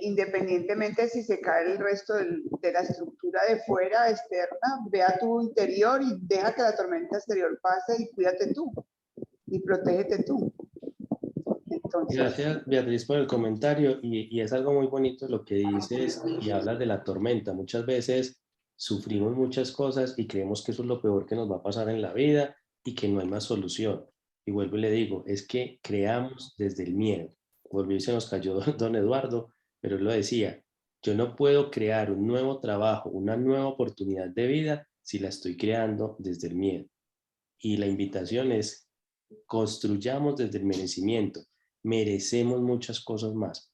Independientemente si se cae el resto de la estructura de fuera, externa, ve a tu interior y deja que la tormenta exterior pase y cuídate tú y protégete tú. entonces. Gracias, Beatriz, por el comentario. Y es algo muy bonito lo que dices y hablas de la tormenta. Muchas veces sufrimos muchas cosas y creemos que eso es lo peor que nos va a pasar en la vida y que no hay más solución. Y vuelvo y le digo, es que creamos desde el miedo. Volvió y se nos cayó don Eduardo, pero él lo decía, yo no puedo crear un nuevo trabajo, una nueva oportunidad de vida si la estoy creando desde el miedo. Y la invitación es, construyamos desde el merecimiento. Merecemos muchas cosas más.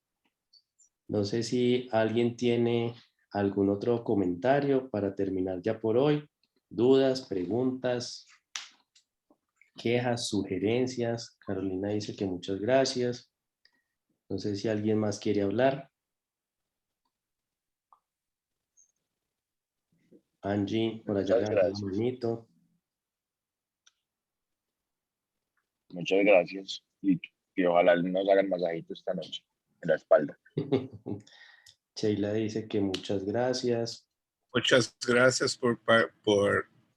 No sé si alguien tiene algún otro comentario para terminar ya por hoy. Dudas, preguntas, quejas, sugerencias. Carolina dice que muchas gracias. No sé si alguien más quiere hablar. Angie, por allá Muchas levantó la gracias. manito. Muchas gracias. Y ojalá nos hagan masajito esta noche en la espalda. Sheila dice que muchas gracias. Muchas gracias por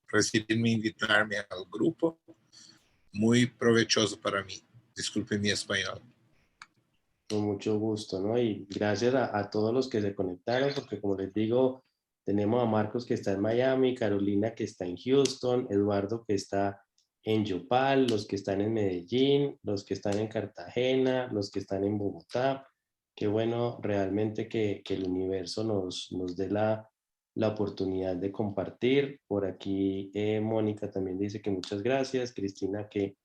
recibirme e invitarme al grupo. Muy provechoso para mí. Disculpe mi español. Con mucho gusto, ¿no? Y gracias a todos los que se conectaron, porque como les digo, tenemos a Marcos que está en Miami, Carolina que está en Houston, Eduardo que está en Yopal, los que están en Medellín, los que están en Cartagena, los que están en Bogotá. Qué bueno realmente que el universo nos dé la oportunidad de compartir. Por aquí Mónica también dice que muchas gracias, Cristina que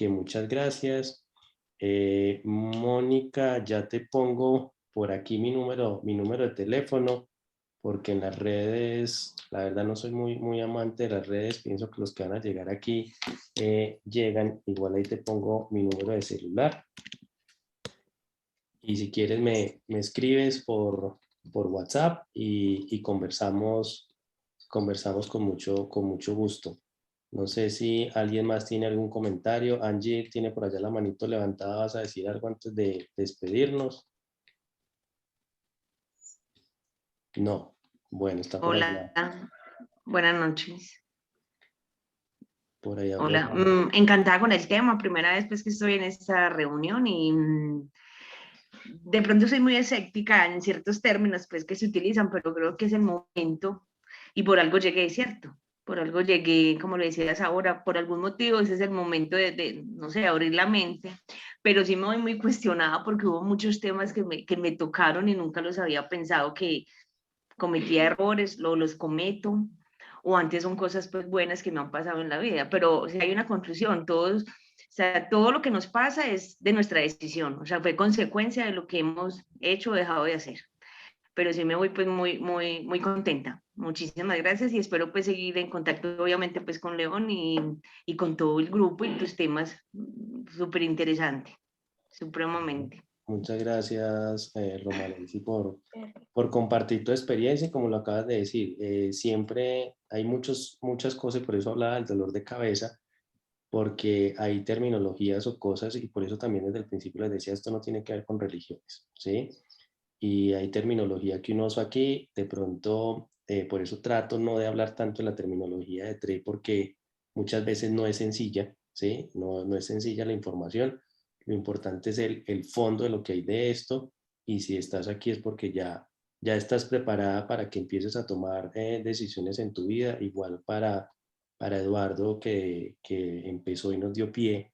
muchas gracias. Mónica, ya te pongo por aquí mi número de teléfono, porque en las redes, la verdad no soy muy amante de las redes, pienso que los que van a llegar aquí llegan, igual ahí te pongo mi número de celular. Y si quieres me escribes por WhatsApp y conversamos con mucho gusto. No sé si alguien más tiene algún comentario. Angie tiene por allá la manito levantada. ¿Vas a decir algo antes de despedirnos? No. Bueno, está por allá. Hola, buenas noches. Por allá. Hola, encantada con el tema. Primera vez pues que estoy en esta reunión y de pronto soy muy escéptica en ciertos términos pues que se utilizan, pero creo que es el momento y por algo llegué, ¿cierto? Por algo llegué, como lo decías ahora, por algún motivo ese es el momento no sé, abrir la mente, pero sí me voy muy cuestionada porque hubo muchos temas que me tocaron y nunca los había pensado, que cometía errores, los cometo, o antes son cosas pues buenas que me han pasado en la vida, pero o sea, hay una conclusión, o sea, todo lo que nos pasa es de nuestra decisión, o sea, fue consecuencia de lo que hemos hecho o dejado de hacer. Pero sí me voy pues muy contenta. Muchísimas gracias y espero pues seguir en contacto obviamente pues con León y con todo el grupo y tus temas súper interesantes, supremamente. Muchas gracias, Romanensi, por compartir tu experiencia y como lo acabas de decir, siempre hay muchas cosas y por eso hablaba del dolor de cabeza, porque hay terminologías o cosas y por eso también desde el principio les decía, esto no tiene que ver con religiones, ¿sí? Y hay terminología que uno usa aquí, de pronto, por eso trato no de hablar tanto de la terminología de TRE, porque muchas veces no es sencilla, ¿sí? No es sencilla la información. Lo importante es el fondo de lo que hay de esto, y si estás aquí es porque ya estás preparada para que empieces a tomar decisiones en tu vida, igual para Eduardo que empezó y nos dio pie,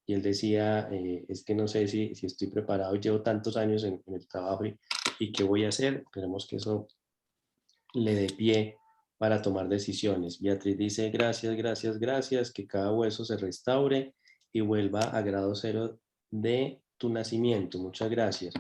y él decía, es que no sé si estoy preparado, llevo tantos años en el trabajo y qué voy a hacer. Esperemos que eso le dé pie para tomar decisiones. Beatriz dice, gracias, que cada hueso se restaure y vuelva a grado cero de tu nacimiento. Muchas gracias.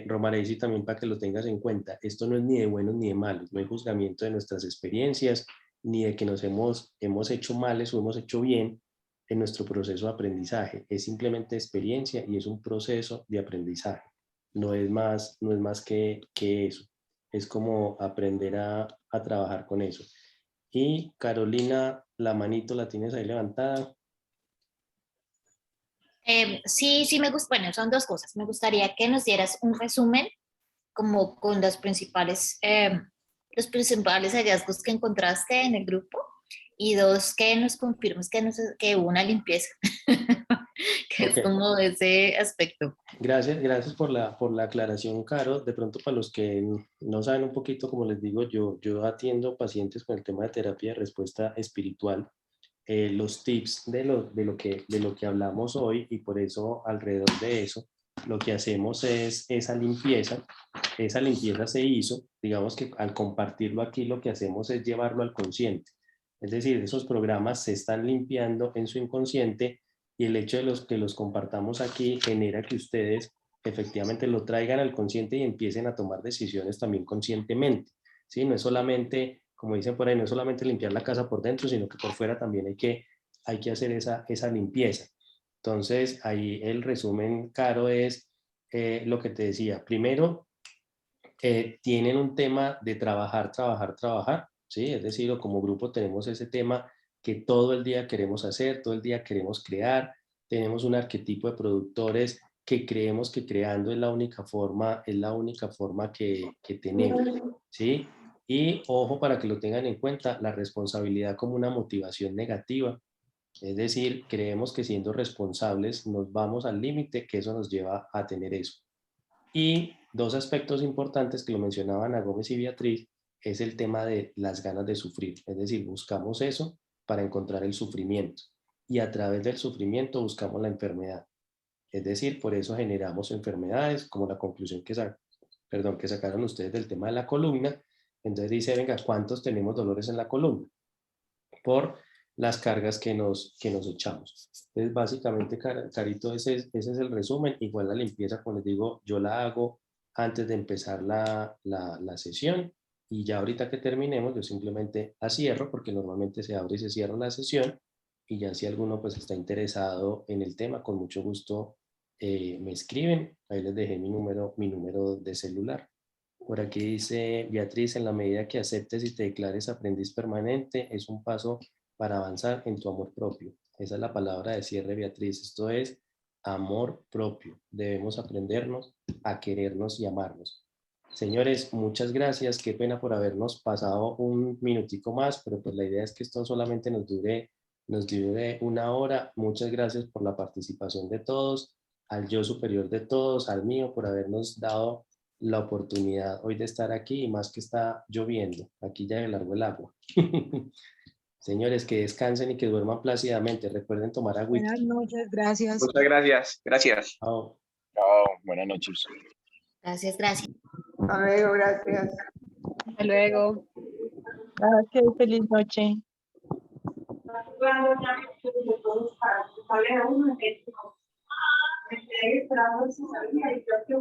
Romaresi, también para que lo tengas en cuenta, esto no es ni de buenos ni de malos, no hay juzgamiento de nuestras experiencias, ni de que nos hemos hecho males o hemos hecho bien en nuestro proceso de aprendizaje. Es simplemente experiencia y es un proceso de aprendizaje. No es más que eso. Es como aprender a trabajar con eso. Y Carolina, la manito la tienes ahí levantada. Sí, me gusta. Bueno, son dos cosas. Me gustaría que nos dieras un resumen como con los principales hallazgos que encontraste en el grupo y dos, que nos confirmes que hubo una limpieza que Ok. es como ese aspecto. Gracias por la aclaración, Caro. De pronto, para los que no saben un poquito, como les digo, yo atiendo pacientes con el tema de terapia de respuesta espiritual. Los tips de lo que hablamos hoy, y por eso, alrededor de eso, lo que hacemos es esa limpieza. Esa limpieza se hizo, digamos que al compartirlo aquí, lo que hacemos es llevarlo al consciente. Es decir, esos programas se están limpiando en su inconsciente, y el hecho de que los compartamos aquí genera que ustedes efectivamente lo traigan al consciente y empiecen a tomar decisiones también conscientemente. ¿Sí? No es solamente, como dicen por ahí, no es solamente limpiar la casa por dentro, sino que por fuera también hay que hacer esa limpieza. Entonces, ahí el resumen, Caro, es lo que te decía. Primero, tienen un tema de trabajar, ¿sí? Es decir, o como grupo tenemos ese tema que todo el día queremos hacer, todo el día queremos crear, tenemos un arquetipo de productores que creemos que creando es la única forma que tenemos, ¿sí? Y ojo, para que lo tengan en cuenta, la responsabilidad como una motivación negativa. Es decir, creemos que siendo responsables nos vamos al límite, que eso nos lleva a tener eso. Y dos aspectos importantes que lo mencionaban a Gómez y Beatriz es el tema de las ganas de sufrir. Es decir, buscamos eso para encontrar el sufrimiento, y a través del sufrimiento buscamos la enfermedad. Es decir, por eso generamos enfermedades, como la conclusión que sacaron ustedes del tema de la columna. Entonces dice, venga, ¿cuántos tenemos dolores en la columna? Por las cargas que nos echamos. Entonces, básicamente, Carito, ese es el resumen. Igual la limpieza, como les digo, yo la hago antes de empezar la sesión, y ya ahorita que terminemos, yo simplemente la cierro, porque normalmente se abre y se cierra la sesión, y ya si alguno pues está interesado en el tema, con mucho gusto me escriben. Ahí les dejé mi número de celular. Por aquí dice Beatriz, en la medida que aceptes y te declares aprendiz permanente, es un paso para avanzar en tu amor propio. Esa es la palabra de cierre, Beatriz. Esto es amor propio. Debemos aprendernos a querernos y amarnos. Señores, muchas gracias. Qué pena por habernos pasado un minutico más, pero pues la idea es que esto solamente nos dure una hora. Muchas gracias por la participación de todos, al yo superior de todos, al mío, por habernos dado la oportunidad hoy de estar aquí, y más que está lloviendo, aquí ya de largo el agua. Señores, que descansen y que duerman plácidamente. Recuerden tomar agüita. Buenas noches, gracias. Muchas gracias. Gracias. Chao. Chao, buenas noches. Gracias, gracias. Hasta luego, gracias. Hasta luego. Gracias, feliz noche. Sabía uno que me quedé esperando si sabía y creo que